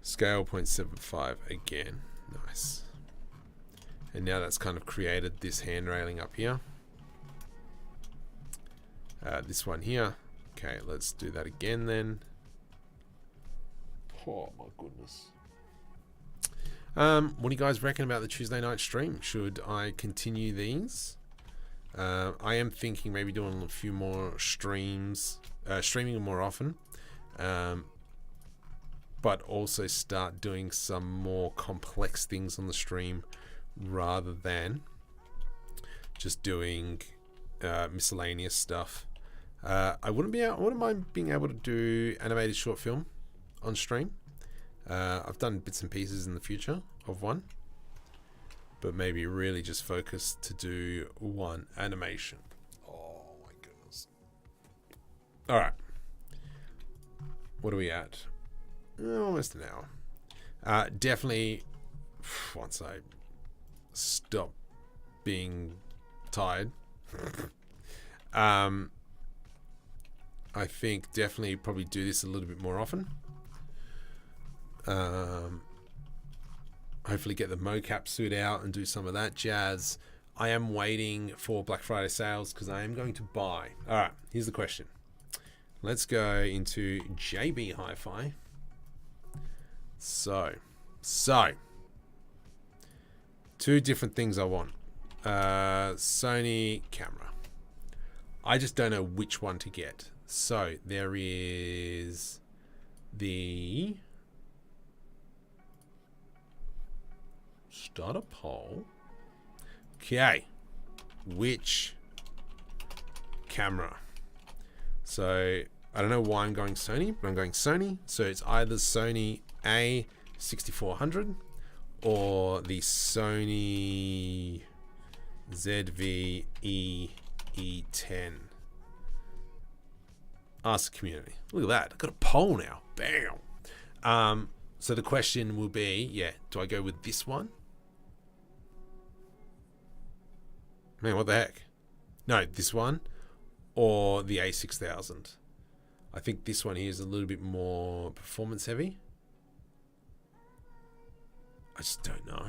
Scale 0.75 again. Nice. And now that's kind of created this hand railing up here. This one here. Okay, let's do that again then. Oh my goodness. What do you guys reckon about the Tuesday night stream? Should I continue these? I am thinking maybe doing a few more streams, streaming more often, but also start doing some more complex things on the stream rather than just doing miscellaneous stuff. I wouldn't mind being able to do animated short film on stream. I've done bits and pieces in the future of one, but maybe really just focus to do one animation. Oh my goodness. All right. What are we at? Almost an hour. Definitely, once I stop being tired, I think definitely probably do this a little bit more often. Hopefully get the mocap suit out and do some of that jazz. I am waiting for Black Friday sales because I am going to buy. All right, here's the question. Let's go into JB Hi-Fi. So two different things I want. Sony camera. I just don't know which one to get. So there is the start a poll. Okay, which camera? So I don't know why I'm going Sony, but I'm going Sony. So it's either Sony A6400 or the Sony ZV-E10. Ask the community. Look at that. I've got a poll now. Bam. So the question will be, yeah, do I go with this one? Man, what the heck? No, this one or the A6000. I think this one here is a little bit more performance heavy. I just don't know.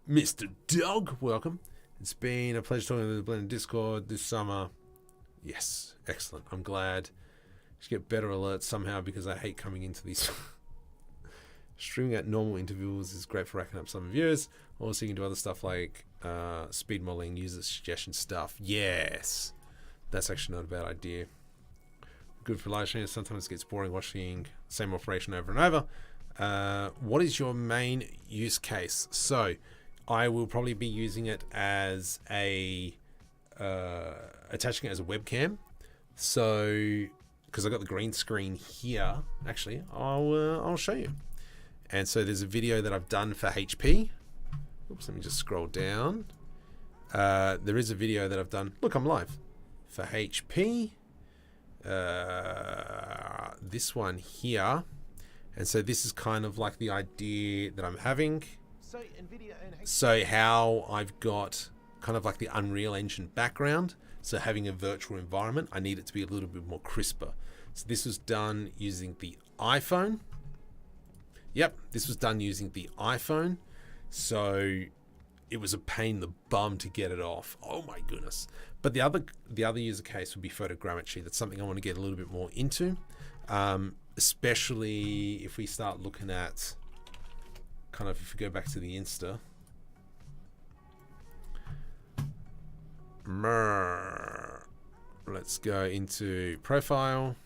Mr. Dog, welcome. It's been a pleasure talking to the Blended Discord this summer. Yes, excellent. I'm glad. Just get better alerts somehow because I hate coming into these. Streaming at normal intervals is great for racking up some viewers. Also, you can do other stuff like speed modeling, user suggestion stuff. Yes, that's actually not a bad idea. Good for live streaming. Sometimes it gets boring watching same operation over and over. What is your main use case? So, I will probably be using it as a attaching it as a webcam. So, because I got the green screen here, actually, I'll show you. And so there's a video that I've done for HP. Oops, let me just scroll down. There is a video that I've done. Look, I'm live for HP. This one here. And so this is kind of like the idea that I'm having. So how I've got kind of like the Unreal Engine background. So having a virtual environment, I need it to be a little bit more crisper. So this was done using the iPhone. Yep, this was done using the iPhone. So it was a pain in the bum to get it off. Oh my goodness. But the other user case would be photogrammetry. That's something I want to get a little bit more into. Especially if we start looking at kind of, if we go back to the Insta. Let's go into profile.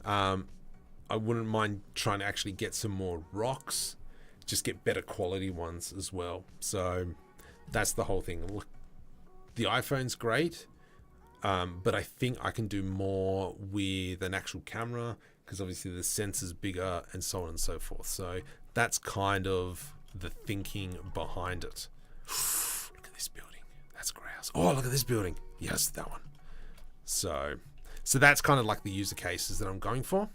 I wouldn't mind trying to actually get some more rocks, just get better quality ones as well. So that's the whole thing. Look, the iPhone's great, but I think I can do more with an actual camera because obviously the sensor's bigger and so on and so forth. So that's kind of the thinking behind it. Look at this building. That's grouse. Oh, look at this building. Yes, that one. So that's kind of like the user cases that I'm going for.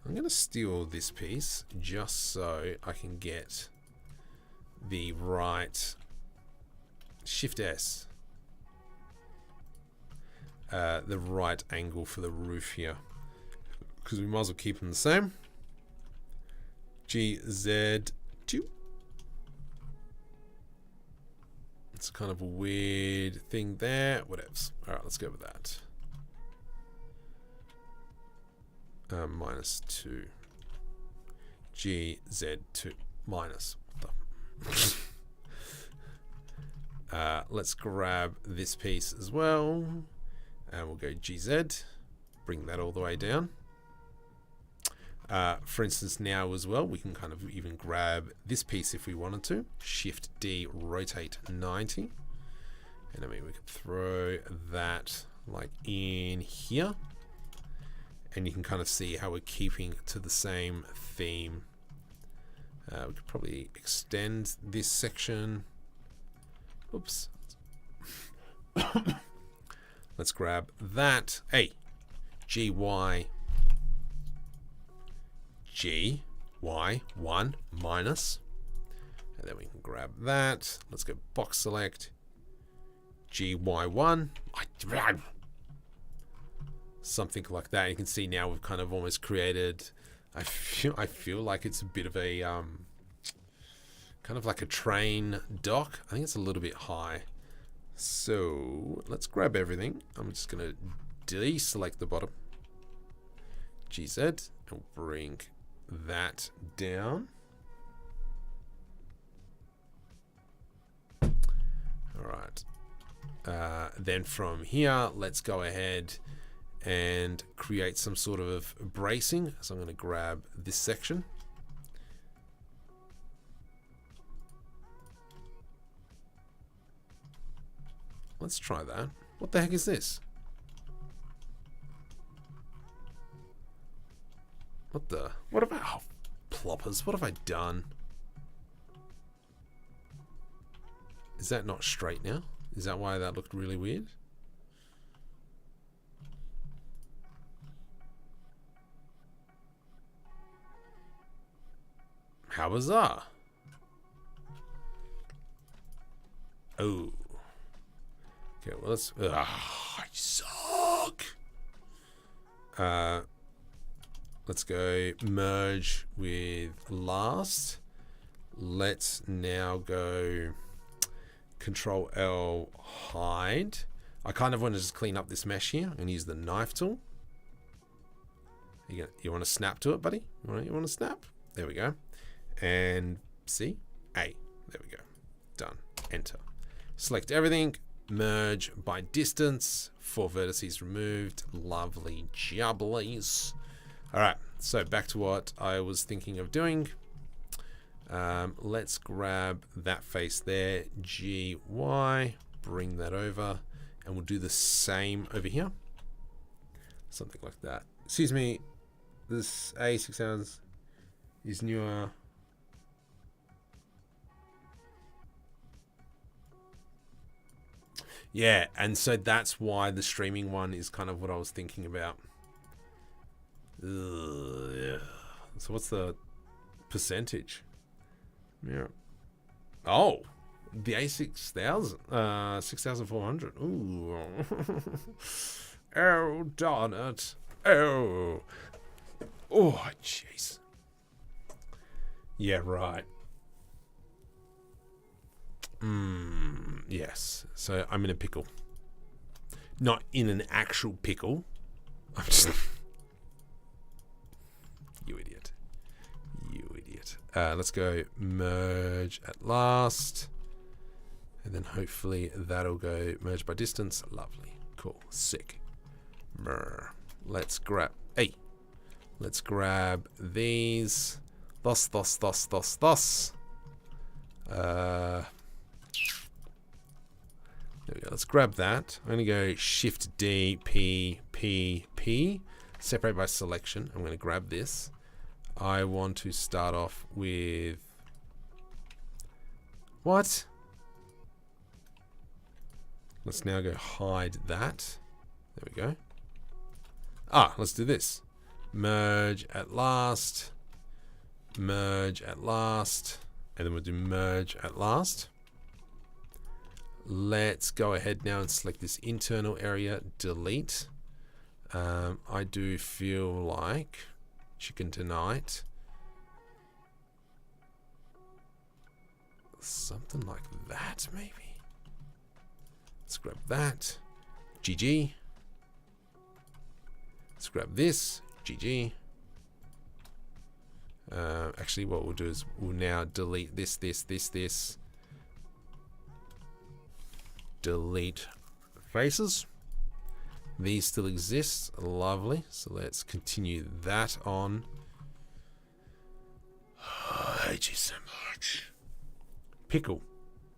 I'm going to steal this piece just so I can get the right Shift S. The right angle for the roof here. Because we might as well keep them the same. GZ2. It's kind of a weird thing there. Whatevs. Alright, let's go with that. -2. GZ2. Minus. Let's grab this piece as well. And we'll go GZ. Bring that all the way down. For instance, now as well, we can kind of even grab this piece if we wanted to. Shift D, rotate 90. And I mean, we could throw that like in here. And you can kind of see how we're keeping to the same theme. We could probably extend this section. Oops. Let's grab that. Hey, GY. GY1 minus. And then we can grab that. Let's go box select. GY1. Something like that. You can see now we've kind of almost created. I feel like it's a bit of a kind of like a train dock. I think it's a little bit high. So let's grab everything. I'm just gonna deselect the bottom. GZ and bring that down. All right. Then from here, let's go ahead and create some sort of bracing. So I'm going to grab this section. Let's try that. What the heck is this? What the? What have I... Oh, ploppers. What have I done? Is that not straight now? Is that why that looked really weird? How bizarre. Oh. Okay, well let's... I suck! Let's go merge with last. Let's now go Control L hide. I kind of want to just clean up this mesh here and use the knife tool. You want to snap to it, buddy? You want to snap? There we go. And see? A. There we go. Done. Enter. Select everything. Merge by distance. 4 vertices removed. Lovely jubblies. Alright, so back to what I was thinking of doing. Let's grab that face there. GY. Bring that over. And we'll do the same over here. Something like that. Excuse me. This A6000 is newer. Yeah, and so that's why the streaming one is kind of what I was thinking about. Yeah. So what's the percentage? Yeah. Oh, the A6000, 6400. Ooh. Oh, darn it. Oh. Oh, jeez. Yeah, right. Yes. So I'm in a pickle. Not in an actual pickle. I'm just... You idiot. You idiot. Let's go merge at last. And then hopefully that'll go merge by distance. Lovely. Cool. Sick. Let's grab... Hey. Let's grab these. Thus. There we go. Let's grab that. I'm going to go Shift D, P, P, P. Separate by selection. I'm going to grab this. I want to start off with... What? Let's now go hide that. There we go. Ah, let's do this. merge at last, merge at last, and then we'll do merge at last. Let's go ahead now and select this internal area, delete. I do feel like chicken tonight. Something like that, maybe. Let's grab that. GG. Let's grab this. GG. Actually, what we'll do is we'll now delete this. Delete faces. These still exist. Lovely. So let's continue that on. Oh, I hate you so much. Pickle.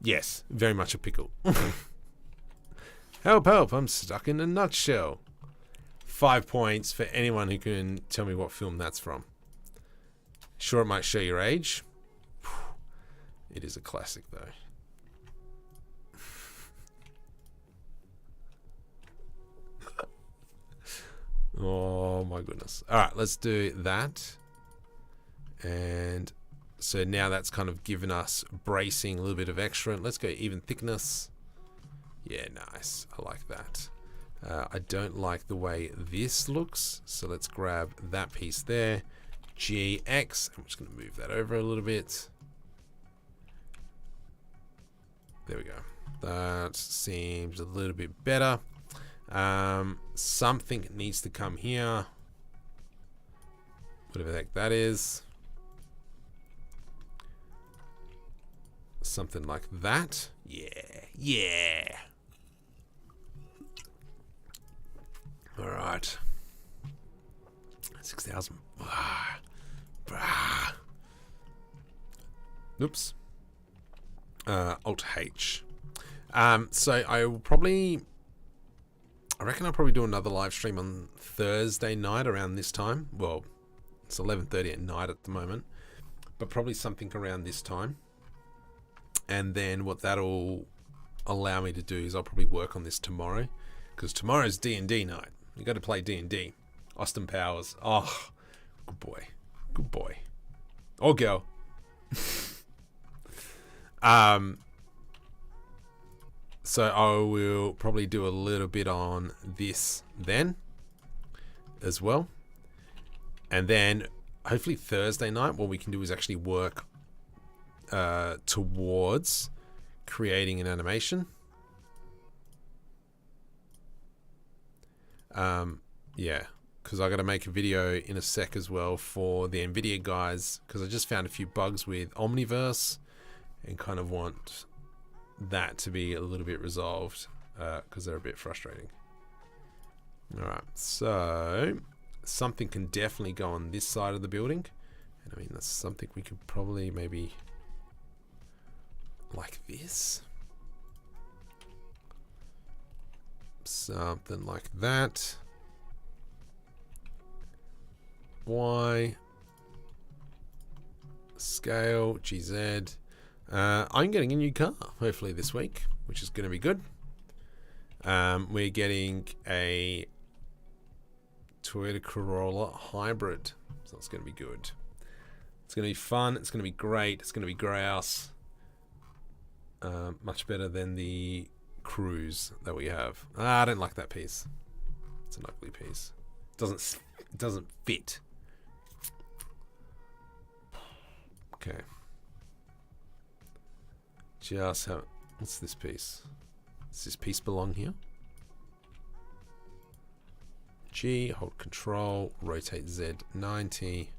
Yes, very much a pickle. Help, help, I'm stuck in a nutshell. 5 points for anyone who can tell me what film that's from. Sure, it might show your age. It is a classic, though. Oh, my goodness. All right, let's do that. And so now that's kind of given us bracing, a little bit of extra. Let's go even thickness. Yeah, nice. I like that. I don't like the way this looks. So let's grab that piece there. GX. I'm just going to move that over a little bit. There we go. That seems a little bit better. Something needs to come here. Whatever the heck that is. Something like that. Yeah. All right. 6,000. Oops. Alt H. So I reckon I'll probably do another live stream on Thursday night around this time. Well, it's 11:30 at night at the moment, but probably something around this time. And then what that'll allow me to do is I'll probably work on this tomorrow, because tomorrow's D&D night. You got to play D&D. Austin Powers. Oh, good boy. Good boy. Or girl. So I will probably do a little bit on this then as well. And then hopefully Thursday night, what we can do is actually work towards creating an animation. Yeah, because I got to make a video in a sec as well for the NVIDIA guys, because I just found a few bugs with Omniverse and kind of want that to be a little bit resolved, because they're a bit frustrating. Alright, so something can definitely go on this side of the building, and I mean that's something we could probably maybe like this, something like that. Y scale GZ. I'm getting a new car hopefully this week, which is going to be good. We're getting a Toyota Corolla hybrid, so it's going to be good. It's going to be fun. It's going to be great. It's going to be grouse. Much better than the Cruise that we have. I don't like that piece. It's an ugly piece. It doesn't fit. Okay. Just how? What's this piece? Does this piece belong here? G, hold control, rotate Z 90.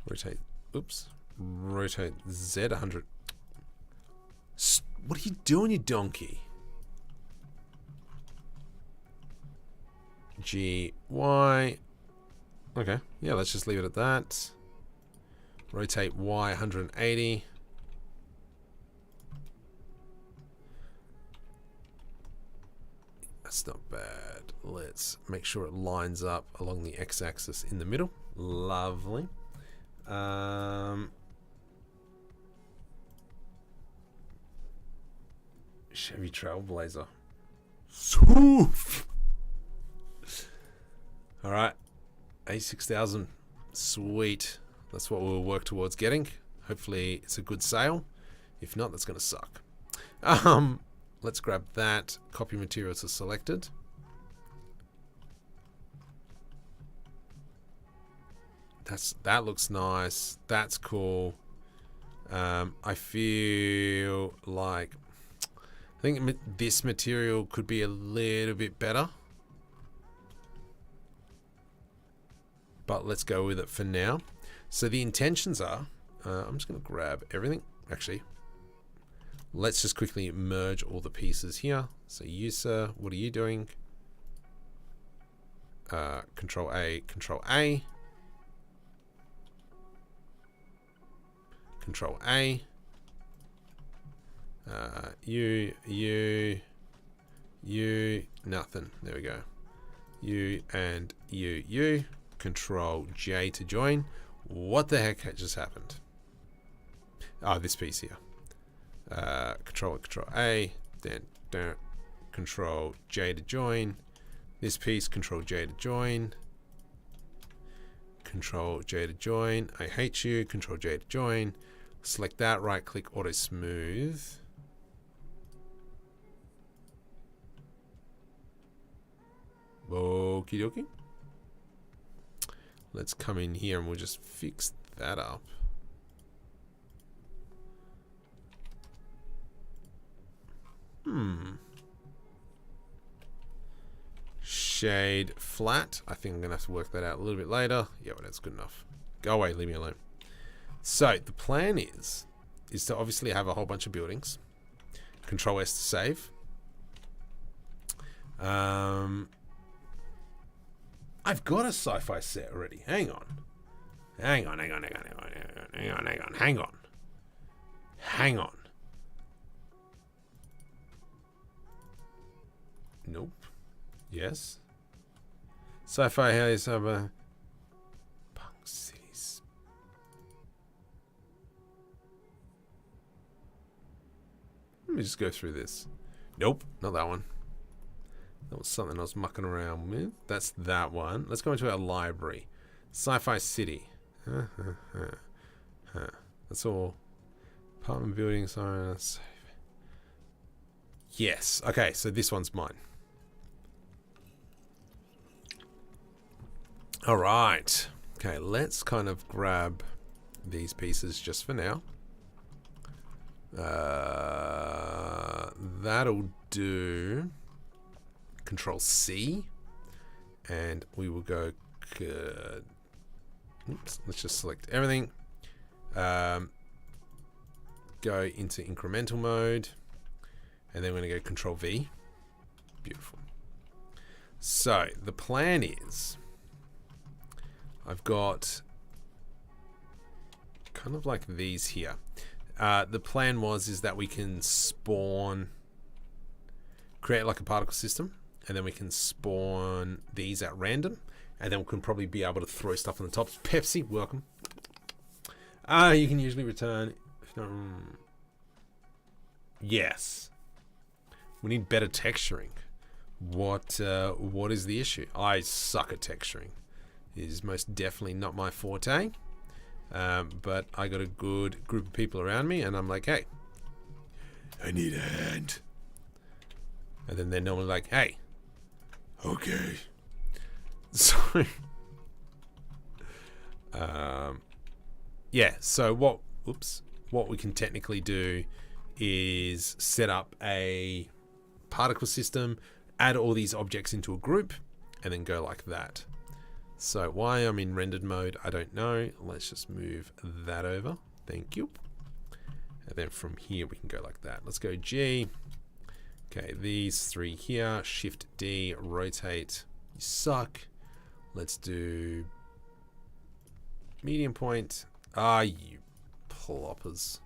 Rotate. Oops. Rotate Z 100. What are you doing, you donkey? G, Y. Okay. Yeah, let's just leave it at that. Rotate Y 180. That's not bad. Let's make sure it lines up along the X-axis in the middle. Lovely. Chevy Trailblazer. 86,000. Sweet. That's what we'll work towards getting. Hopefully it's a good sale. If not, that's going to suck. Let's grab that. Copy materials are selected. That looks nice. That's cool. I feel like I think this material could be a little bit better. But let's go with it for now. So the intentions are, I'm just going to grab everything. Actually, let's just quickly merge all the pieces here. So you, sir, what are you doing? Control A, Control A. Control A. You, nothing. There we go. You and you. Control J to join. What the heck just happened? Oh, this piece here. Control A. Then Control J to join. This piece, Control J to join. Control J to join. I hate you. Control J to join. Select that. Right click. Auto smooth. Okie dokie. Let's come in here and we'll just fix that up. Shade flat. I think I'm going to have to work that out a little bit later. Yeah, well, that's good enough. Go away, leave me alone. So the plan is to obviously have a whole bunch of buildings. Control S to save. I've got a sci-fi set already. Hang on. Hang on. Nope. Yes. Sci-fi house of punk cities. Let me just go through this. Nope, not that one. That was something I was mucking around with. That's that one. Let's go into our library. Sci-fi city. That's all. Apartment buildings. Yes. Okay, so this one's mine. All right. Okay, let's kind of grab these pieces just for now. That'll do. Control C, and we will go. Oops, let's just select everything. Go into incremental mode, and then we're going to go Control V. Beautiful. So the plan is, I've got kind of like these here. The plan is that we can spawn, create like a particle system. And then we can spawn these at random. And then we can probably be able to throw stuff on the top. Pepsi, welcome. You can usually return. Yes. We need better texturing. What is the issue? I suck at texturing. It is most definitely not my forte. But I got a good group of people around me. And I'm like, hey, I need a hand. And then they're normally like, hey. Okay. So, yeah. So what we can technically do is set up a particle system, add all these objects into a group, and then go like that. So why I'm in rendered mode, I don't know. Let's just move that over. Thank you. And then from here we can go like that. Let's go G. Okay, these three here, Shift D, rotate. You suck. Let's do medium point. You ploppers.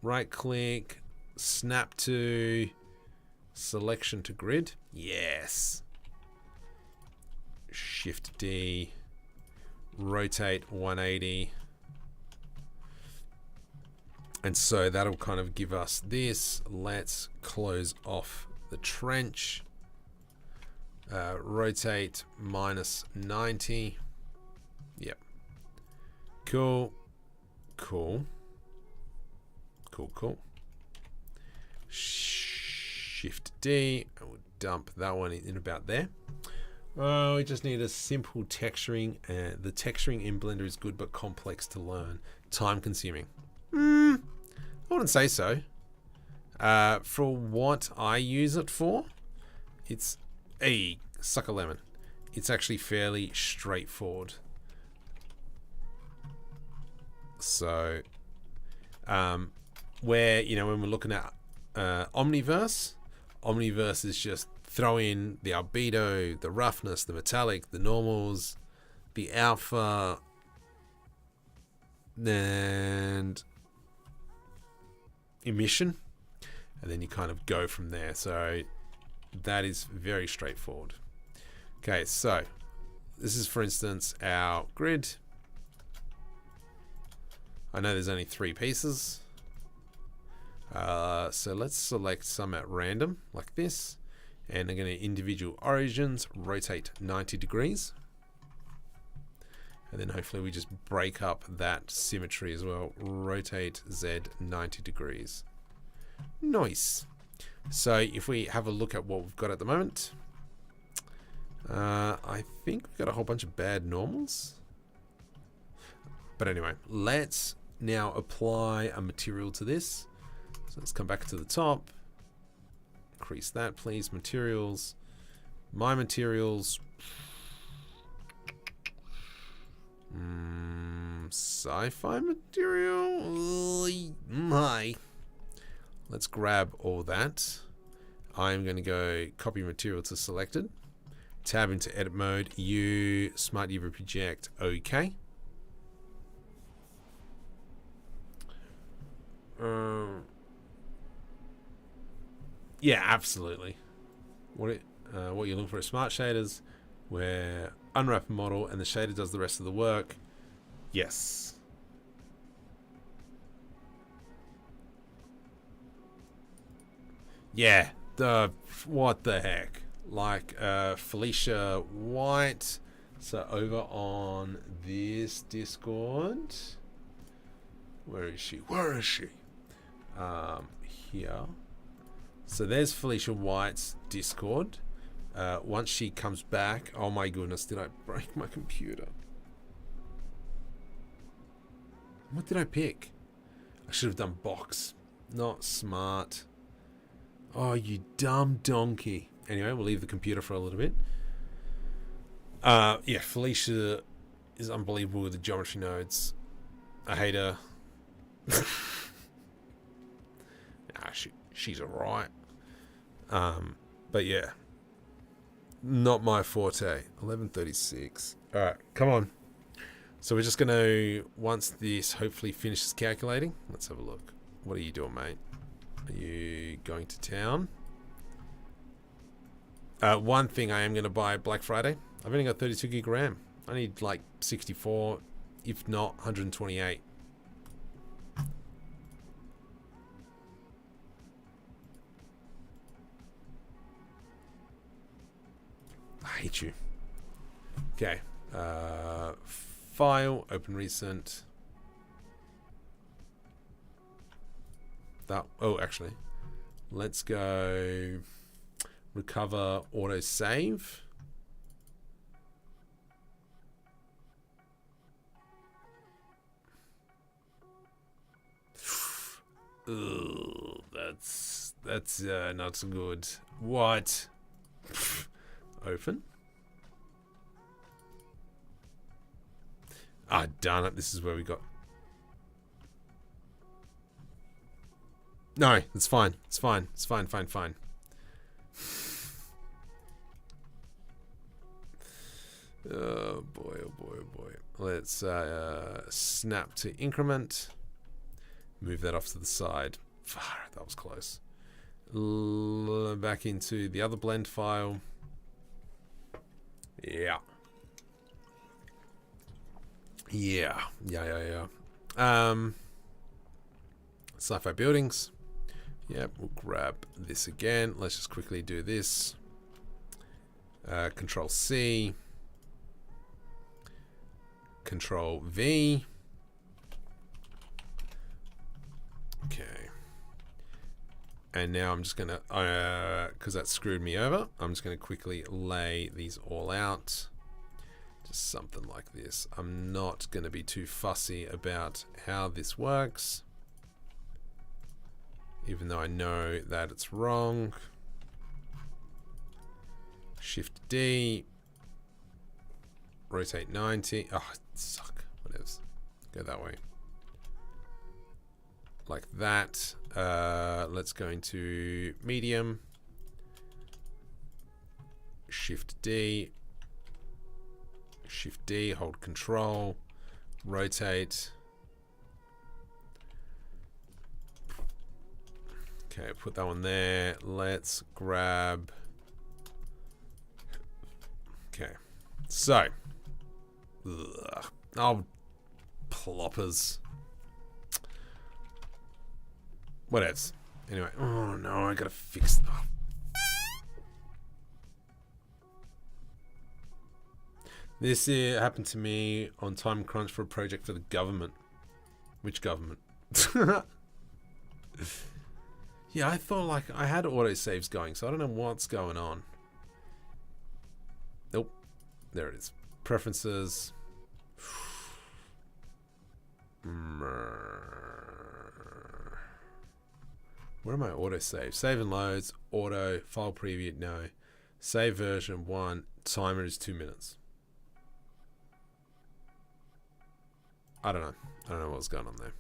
Right click, snap to, selection to grid. Yes. Shift D, rotate 180. And so that'll kind of give us this. Let's close off the trench. Rotate -90. Yep. Cool. Cool. Cool, cool. Shift D. I will dump that one in about there. Oh, we just need a simple texturing. The texturing in Blender is good but complex to learn. Time consuming. I wouldn't say so. For what I use it for, it's a suck a lemon. It's actually fairly straightforward. So, where, you know, when we're looking at Omniverse is just throw in the albedo, the roughness, the metallic, the normals, the alpha, and emission, and then you kind of go from there. So that is very straightforward. Okay, so this is, for instance, our grid. I know there's only 3 pieces. So let's select some at random, like this. And I'm going to individual origins, rotate 90 degrees. And then hopefully we just break up that symmetry as well. Rotate Z 90 degrees. Nice. So if we have a look at what we've got at the moment, I think we've got a whole bunch of bad normals. But anyway, let's now apply a material to this. So let's come back to the top. Increase that, please. Materials. My materials. Sci-fi material. My. Let's grab all that. I'm going to go copy material to selected. Tab into edit mode. Smart UV project. OK. Yeah, absolutely. What you're looking for is smart shaders, where unwrap a model and the shader does the rest of the work. Yes. Yeah. What the heck? Like Felicia White. So over on this Discord. Where is she? Where is she? Here. So there's Felicia White's Discord. Once she comes back, oh my goodness, did I break my computer? What did I pick? I should have done box, not smart. Oh, you dumb donkey. Anyway, we'll leave the computer for a little bit. Yeah, Felicia is unbelievable with the geometry nodes. I hate her. She's alright. But yeah, not my forte. 1136. Alright, come on. So we're just going to, once this hopefully finishes calculating, let's have a look. What are you doing, mate? Are you going to town? One thing I am going to buy Black Friday. I've only got 32 gig RAM. I need like 64, if not 128. I hate you. Okay. File, open recent. That. Oh, actually, let's go recover auto save. Ugh, that's not so good. What? Open. Ah, darn it! This is where we got. No, it's fine. It's fine. It's fine. Fine. Fine. Oh boy! Oh boy! Oh boy! Let's snap to increment. Move that off to the side. That was close. Back into the other blend file. Yeah. Yeah. Sci-fi buildings. Yep, we'll grab this again. Let's just quickly do this. Control C. Control V. Okay. And now I'm just gonna, because that screwed me over, I'm just gonna quickly lay these all out. Just something like this. I'm not gonna be too fussy about how this works, even though I know that it's wrong. Shift D. Rotate 90. Oh, suck. Whatever. Go that way. Like that. Let's go into medium. Shift D. Shift D. Hold control. Rotate. Okay, put that one there. Let's grab. Okay. So. Ugh. Oh, ploppers. Whatevs. Anyway. Oh no, I gotta fix. Oh. This happened to me on time crunch for a project for the government. Which government? Yeah, I thought like I had autosaves going, so I don't know what's going on. Nope. There it is. Preferences. Where are my autosaves? Save and loads. Auto. File preview. No. Save version 1. Timer is 2 minutes. I don't know. I don't know what's going on there.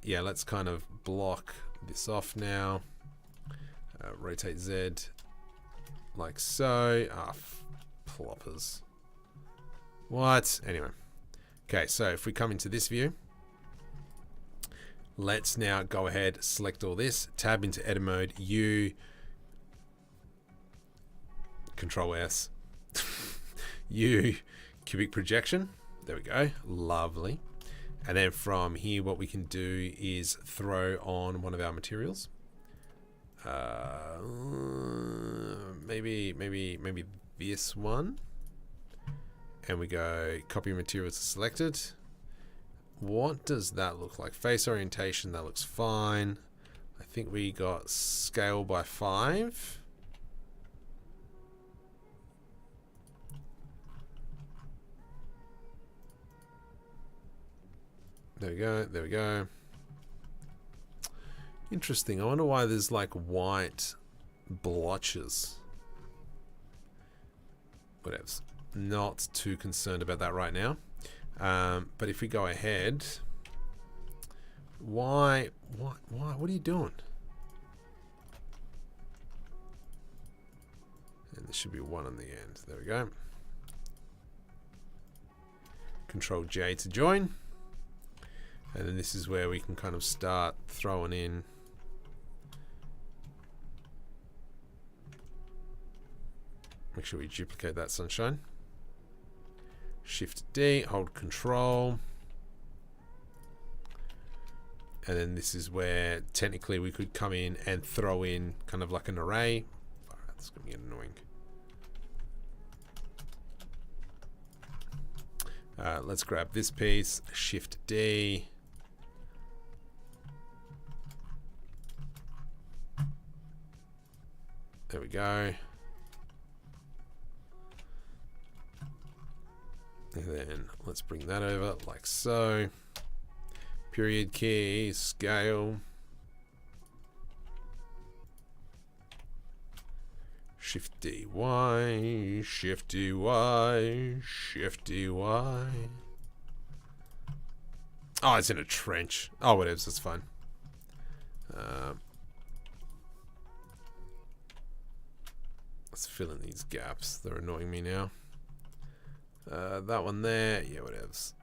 Yeah, let's kind of block this off now. Rotate Z like so. Ah, ploppers. What? Anyway. Okay, so if we come into this view, let's now go ahead, select all this, tab into edit mode, U, Control S, U, cubic projection. There we go. Lovely. And then from here, what we can do is throw on one of our materials. Maybe this one. And we go copy materials selected. What does that look like? Face orientation, that looks fine. I think we got scale by 5. There we go, there we go. Interesting. I wonder why there's like white blotches. Whatever. Not too concerned about that right now. But if we go ahead, why, what are you doing? And there should be 1 on the end. There we go. Control J to join. And then this is where we can kind of start throwing in make sure we duplicate that sunshine. Shift D, hold control. And then this is where technically we could come in and throw in kind of like an array. Oh, that's going to get annoying. Let's grab this piece, Shift D. There we go. And then let's bring that over like so. Period key, scale. Shift D, Y, Shift D, Y, Shift D, Y. Oh, it's in a trench. Oh, whatever, that's fine. Let's fill in these gaps. They're annoying me now. That one there, yeah, whatevs.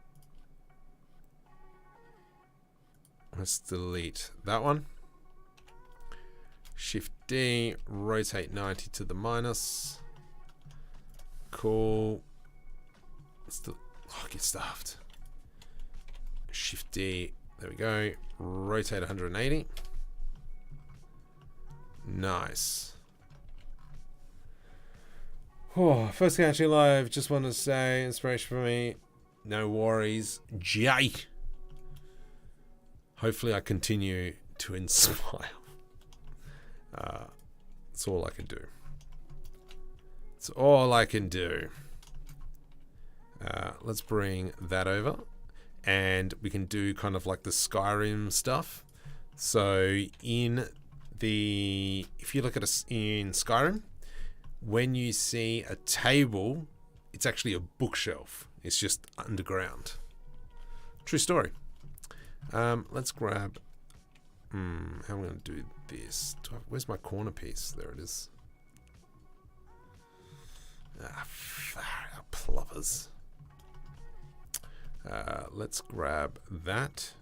Let's delete that one. Shift D, rotate 90 to the minus. Cool. Still, oh, get stuffed. Shift D, there we go. Rotate 180. Nice. Oh, first country live. Just want to say, inspiration for me. No worries, Jay. Hopefully, I continue to inspire. That's all I can do. It's all I can do. Let's bring that over, and we can do kind of like the Skyrim stuff. So if you look at in Skyrim, when you see a table, it's actually a bookshelf. It's just underground. True story. Let's grab. How am I going to do this? Where's my corner piece? There it is. Plovers. Let's grab that.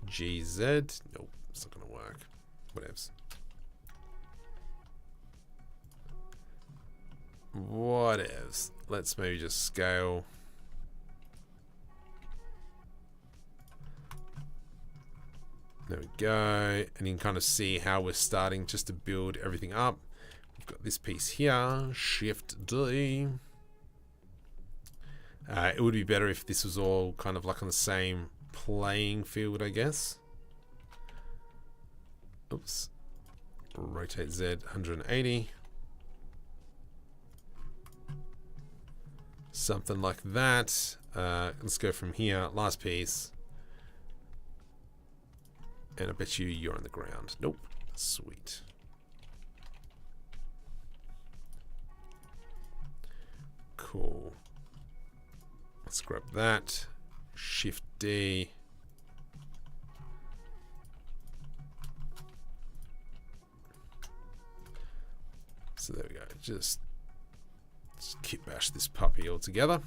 GZ. Nope, it's not going to work. Whatevs. Whatevs. Let's maybe just scale. There we go. And you can kind of see how we're starting just to build everything up. We've got this piece here. Shift D. It would be better if this was all kind of like on the same playing field, I guess. Oops. Rotate Z 180. Something like that. Let's go from here. Last piece. And I bet you're on the ground. Nope. Sweet. Cool. Let's grab that. Shift D. So there we go. Just kitbash this puppy all together.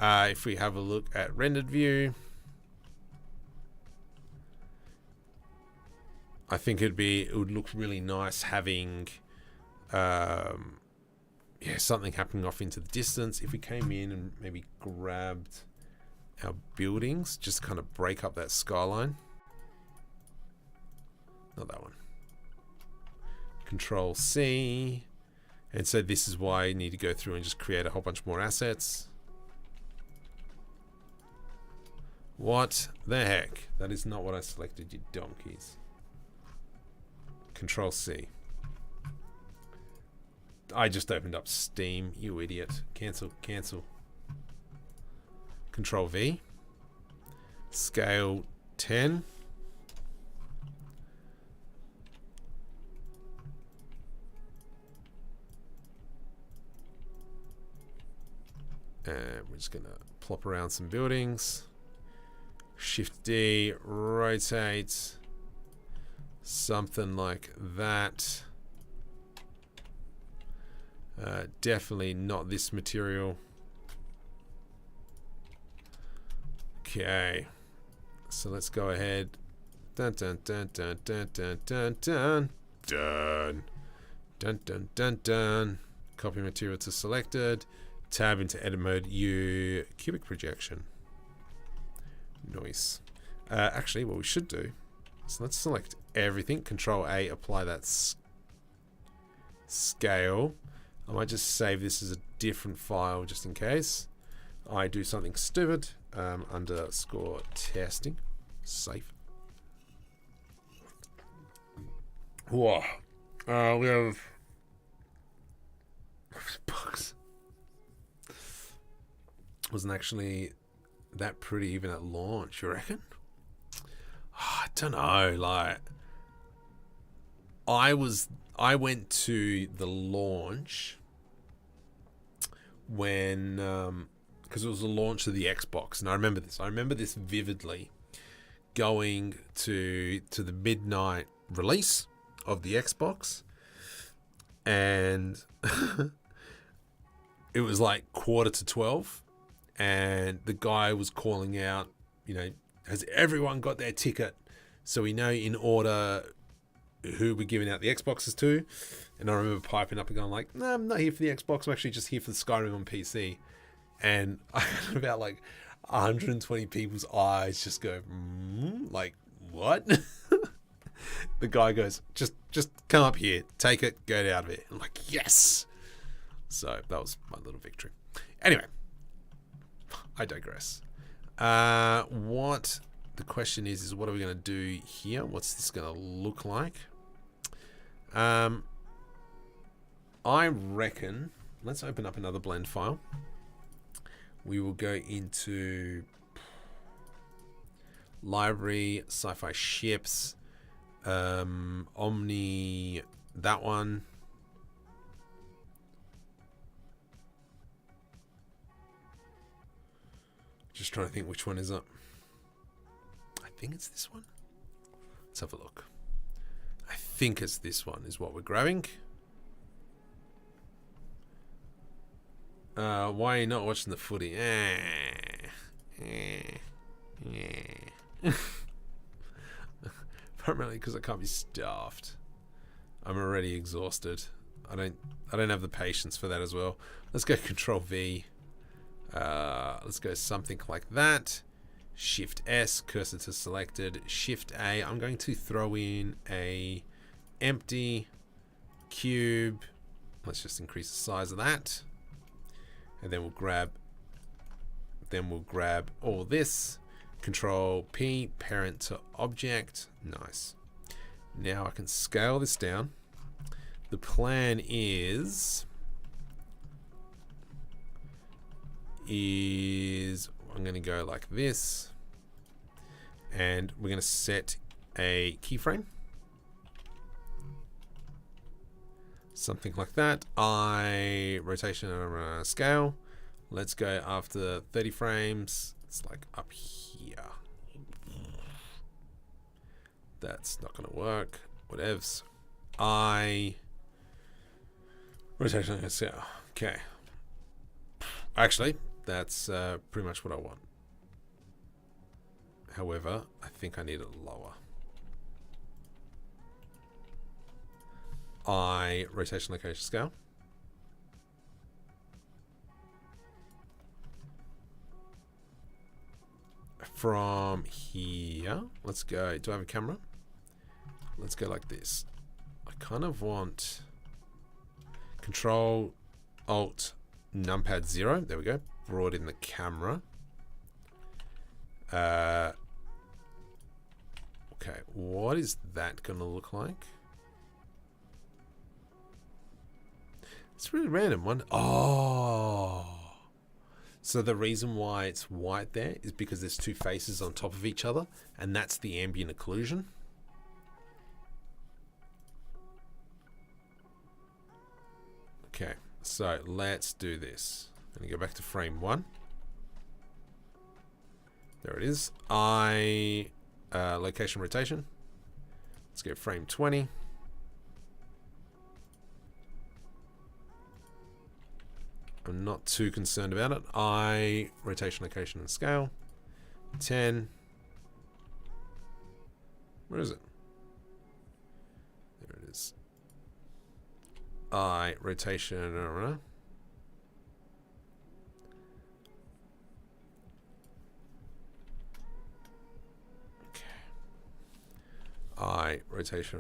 If we have a look at rendered view, I think it would look really nice having something happening off into the distance. If we came in and maybe grabbed our buildings, just kind of break up that skyline. Not that one. Control C. And so this is why I need to go through and just create a whole bunch more assets. What the heck? That is not what I selected, you donkeys. Control C. I just opened up Steam, you idiot. Cancel, cancel. Control V. Scale 10. And we're just going to plop around some buildings. Shift D, rotate. Something like that. Definitely not this material. Okay. So let's go ahead. Dun dun dun dun dun dun dun dun dun dun dun dun dun. Copy material to selected. Tab into edit mode. Cubic projection. Nice. Actually, what we should do. So let's select everything. Control A. Apply that scale. I might just save this as a different file just in case I do something stupid. Underscore testing. Safe. Whoa. We have bugs. Wasn't actually that pretty even at launch, you reckon? I don't know. Like, I went to the launch when because it was the launch of the Xbox, and I remember this. I remember this vividly. Going to the midnight release of the Xbox, and it was like 11:45, and the guy was calling out, you know, has everyone got their ticket? So we know in order who we're giving out the Xboxes to. And I remember piping up and going like, no, I'm not here for the Xbox. I'm actually just here for the Skyrim on PC. And I had about like 120 people's eyes just go, like, what? The guy goes, just come up here, take it, go out of it. I'm like, yes. So that was my little victory. Anyway, I digress. What the question is what are we going to do here? What's this going to look like? I reckon, let's open up another blend file. We will go into library, sci-fi ships, Omni, that one. Just trying to think which one is up. I think it's this one. Let's have a look. I think it's this one is what we're grabbing. Why are you not watching the footy? Primarily because I can't be staffed. I'm already exhausted. I don't have the patience for that as well. Let's go Control V. Let's go something like that. Shift S, cursor to selected. Shift A. I'm going to throw in a empty cube. Let's just increase the size of that. And then we'll grab all this. Control P, parent to object. Nice. Now I can scale this down. The plan is I'm going to go like this, and we're going to set a keyframe. Something like that. Rotation and scale. Let's go after 30 frames. It's like up here. That's not going to work. Whatevs. Rotation and scale. Okay. Actually, that's pretty much what I want. However, I think I need it lower. Rotation, location, scale. From here, let's go. Do I have a camera? Let's go like this. I kind of want Control Alt numpad 0. There we go. Brought in the camera. Okay, what is that gonna look like? It's really random. Oh, so the reason why it's white there is because there's two faces on top of each other, and that's the ambient occlusion. Okay, so let's do this. I'm gonna go back to frame 1. There it is. Location rotation. Let's go frame 20. I'm not too concerned about it. Rotation, location, and scale. 10. Where is it? There it is. Rotation. Okay. Rotation.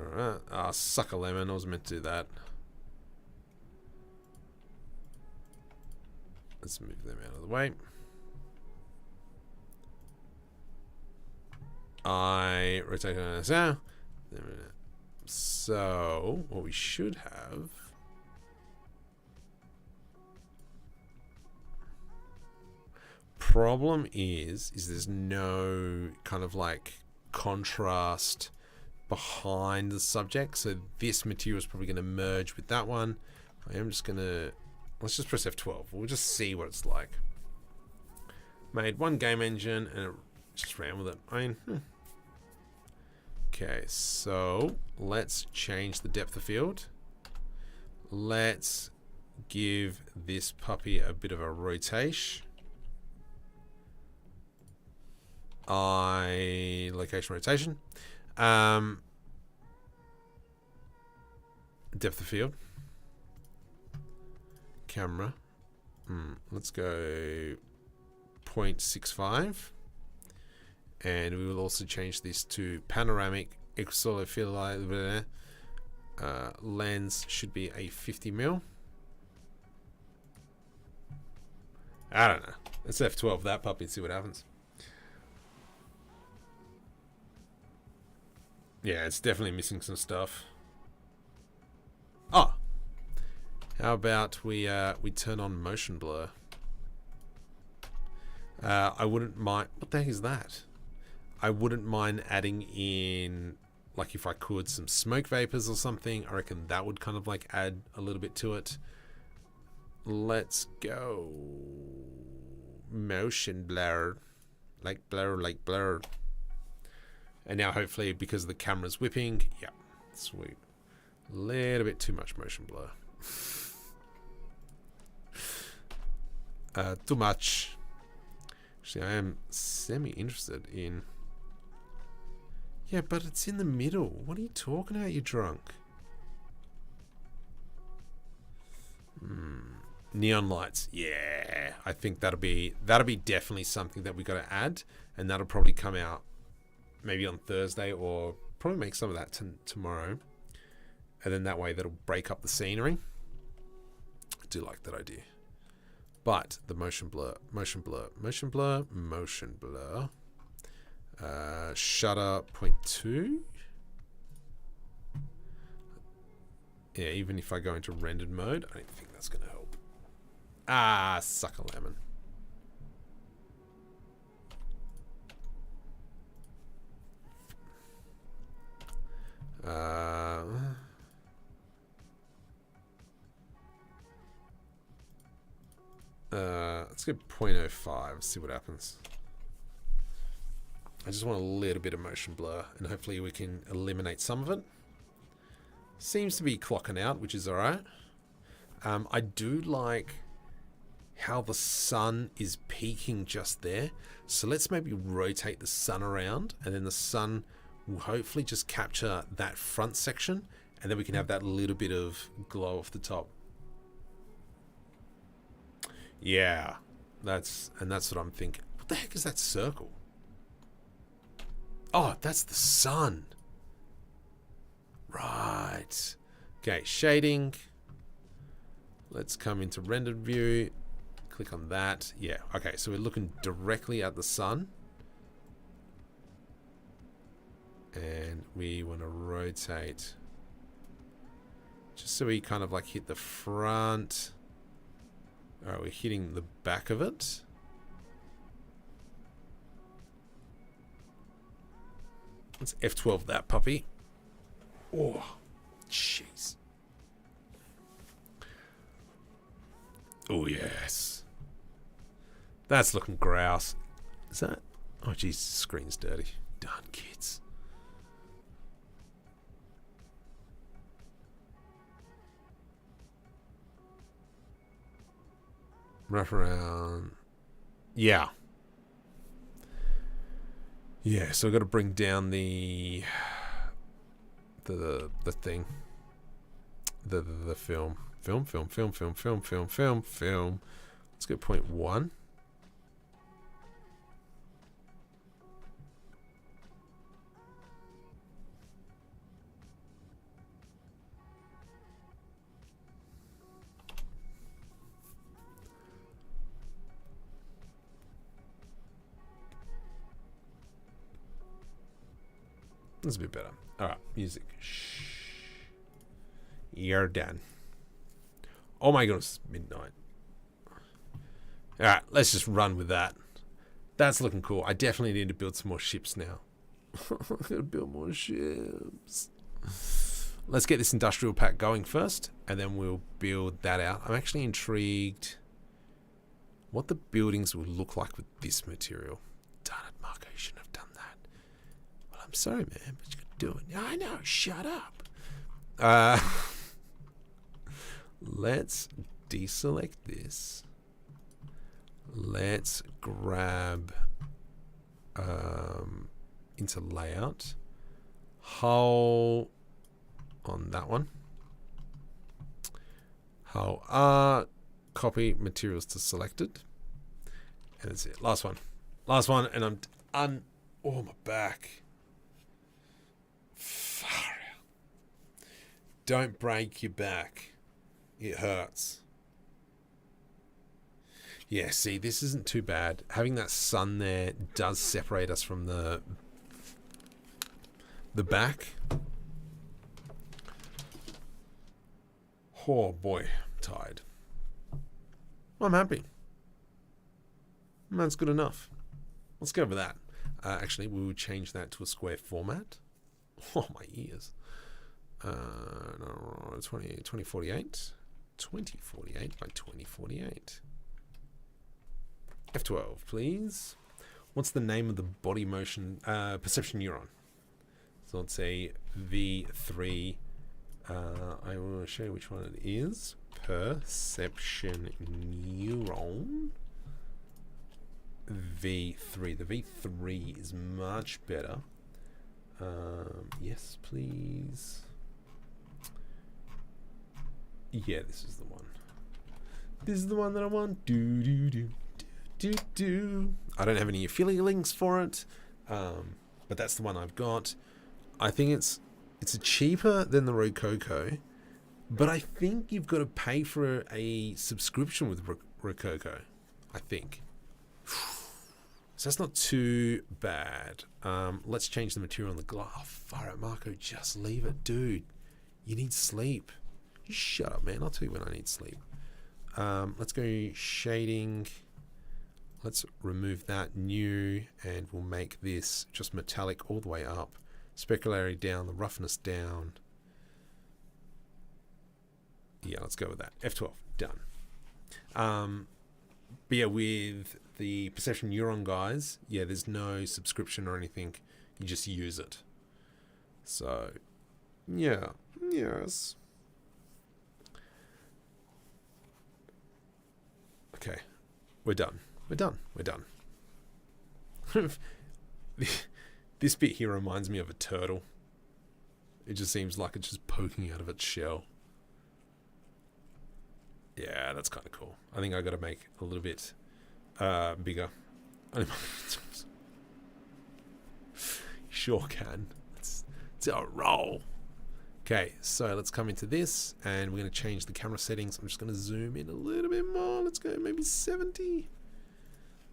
Suck a lemon. I was meant to do that. Let's move them out of the way. Rotation. So what we should have. Problem is there's no kind of like contrast behind the subject, so this material is probably going to merge with that one. I am just going to, let's just press F12. We'll just see what it's like. Made one game engine and it just ran with it. Okay, so let's change the depth of field. Let's give this puppy a bit of a rotation. Location rotation. Depth of field. Camera. Let's go 0.65. And we will also change this to panoramic. Lens should be a 50 mil. I don't know. Let's F12 that puppy and see what happens. Yeah, it's definitely missing some stuff. Oh, how about we turn on motion blur? I wouldn't mind. What the heck is that? I wouldn't mind adding in, like, if I could, some smoke vapors or something. I reckon that would kind of like add a little bit to it. Let's go motion blur, like blur. And now hopefully because the camera's whipping, yeah, sweet. A little bit too much motion blur. Too much. Actually, I am semi-interested in... Yeah, but it's in the middle. What are you talking about, you drunk? Neon lights. Yeah, I think that'll be definitely something that we got to add, and that'll probably come out maybe on Thursday, or probably make some of that tomorrow, and then that way that'll break up the scenery. I do like that idea. But the motion blur, shutter 0.2. Yeah, even if I go into rendered mode, I don't think that's going to help. Ah, suck a lemon. Let's get 0.05, see what happens. I just want a little bit of motion blur, and hopefully we can eliminate some of it. Seems to be clocking out, which is alright. I do like how the sun is peaking just there. So let's maybe rotate the sun around, and then the sun will hopefully just capture that front section, and then we can have that little bit of glow off the top. Yeah, that's what I'm thinking. What the heck is that circle? Oh, that's the sun. Right. Okay, shading. Let's come into rendered view. Click on that. Yeah, okay, so we're looking directly at the sun. And we want to rotate just so we kind of like hit the front. All right, we're hitting the back of it. Let's F12 that puppy. Oh, jeez. Oh, yes. That's looking grouse. Is that? Oh, jeez, the screen's dirty. Darn kids. Wrap around. Yeah. Yeah, so I've got to bring down the thing. The film. Film. Let's go 0.1. That's a bit better. All right, music. Shh. You're done. Oh my goodness, midnight. All right, let's just run with that. That's looking cool. I definitely need to build some more ships now. I gotta build more ships. Let's get this industrial pack going first, and then we'll build that out. I'm actually intrigued what the buildings will look like with this material. Darn it, Marco, you shouldn't have done that. Well, I'm sorry, man, but you could do it. I know, shut up. Let's deselect this. Let's grab into layout. Hull on that one. Hull copy materials to selected. And that's it. Last one. Last one, and I'm oh, my back. Far out. Don't break your back. It hurts. Yeah, see, this isn't too bad. Having that sun there does separate us from the back. Oh boy, I'm tired. I'm happy. That's good enough. Let's go with that. Actually, we will change that to a square format. Oh, my ears. 2048. 2048 by 2048. F12, please. What's the name of the body motion perception neuron? So let's say V3. I will show you which one it is. Perception neuron. V3. The V3 is much better. Yes, please. Yeah, this is the one. This is the one that I want. Do do do do do. I don't have any affiliate links for it, but that's the one I've got. I think it's cheaper than the Rococo, but I think you've got to pay for a subscription with Rococo. I think. So that's not too bad. Let's change the material on the glass. Oh, far out, Marco. Just leave it, dude. You need sleep. You shut up, man. I'll tell you when I need sleep. Let's go shading. Let's remove that new, and we'll make this just metallic all the way up. Specularity down, the roughness down. Yeah, let's go with that. F12, done. But yeah, with the perception neuron guys, yeah, there's no subscription or anything. You just use it. So, yeah, yes. Okay, we're done. We're done. We're done. This bit here reminds me of a turtle. It just seems like it's just poking out of its shell. Yeah, that's kind of cool. I think I got to make a little bit bigger. Sure can. It's a roll. Okay, so let's come into this, and we're going to change the camera settings. I'm just going to zoom in a little bit more. Let's go maybe 70,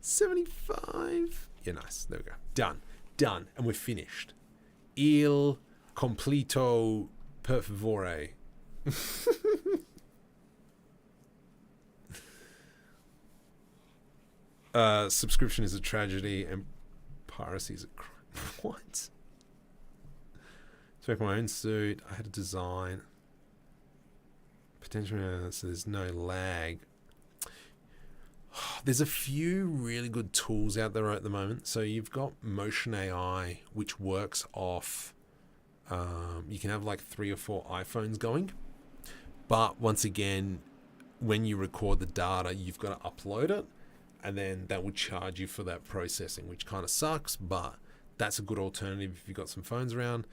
75. Yeah, nice. There we go. Done. Done. And we're finished. Il completo per favore. Subscription is a tragedy and piracy is a crime. What? To make my own suit, I had a design. Potentially, so there's no lag. There's a few really good tools out there at the moment. So you've got Motion AI, which works off. You can have like 3 or 4 iPhones going. But once again, when you record the data, you've got to upload it. And then that will charge you for that processing, which kind of sucks. But that's a good alternative if you've got some phones around.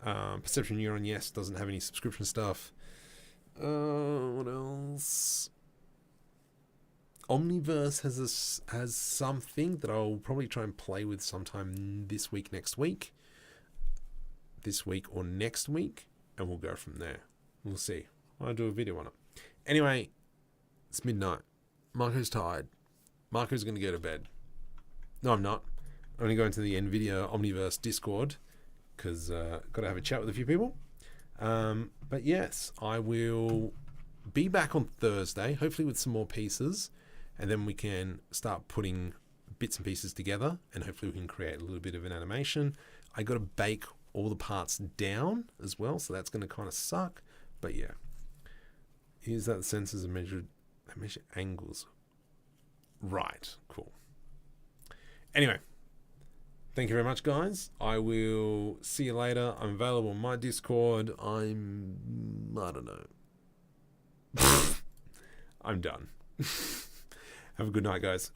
Perception Neuron, yes, doesn't have any subscription stuff. What else? Omniverse has something that I'll probably try and play with sometime this week, next week. This week or next week. And we'll go from there. We'll see. I'll do a video on it. Anyway, it's midnight. Marco's tired. Marco's going to go to bed. No, I'm not. I'm going to go into the NVIDIA Omniverse Discord because got to have a chat with a few people. But yes, I will be back on Thursday, hopefully with some more pieces, and then we can start putting bits and pieces together, and hopefully we can create a little bit of an animation. I got to bake all the parts down as well, so that's going to kind of suck. But yeah, here's that the sensors are measure angles. Right, cool. Anyway, thank you very much, guys. I will see you later. I'm available on my Discord. I don't know. I'm done. Have a good night, guys.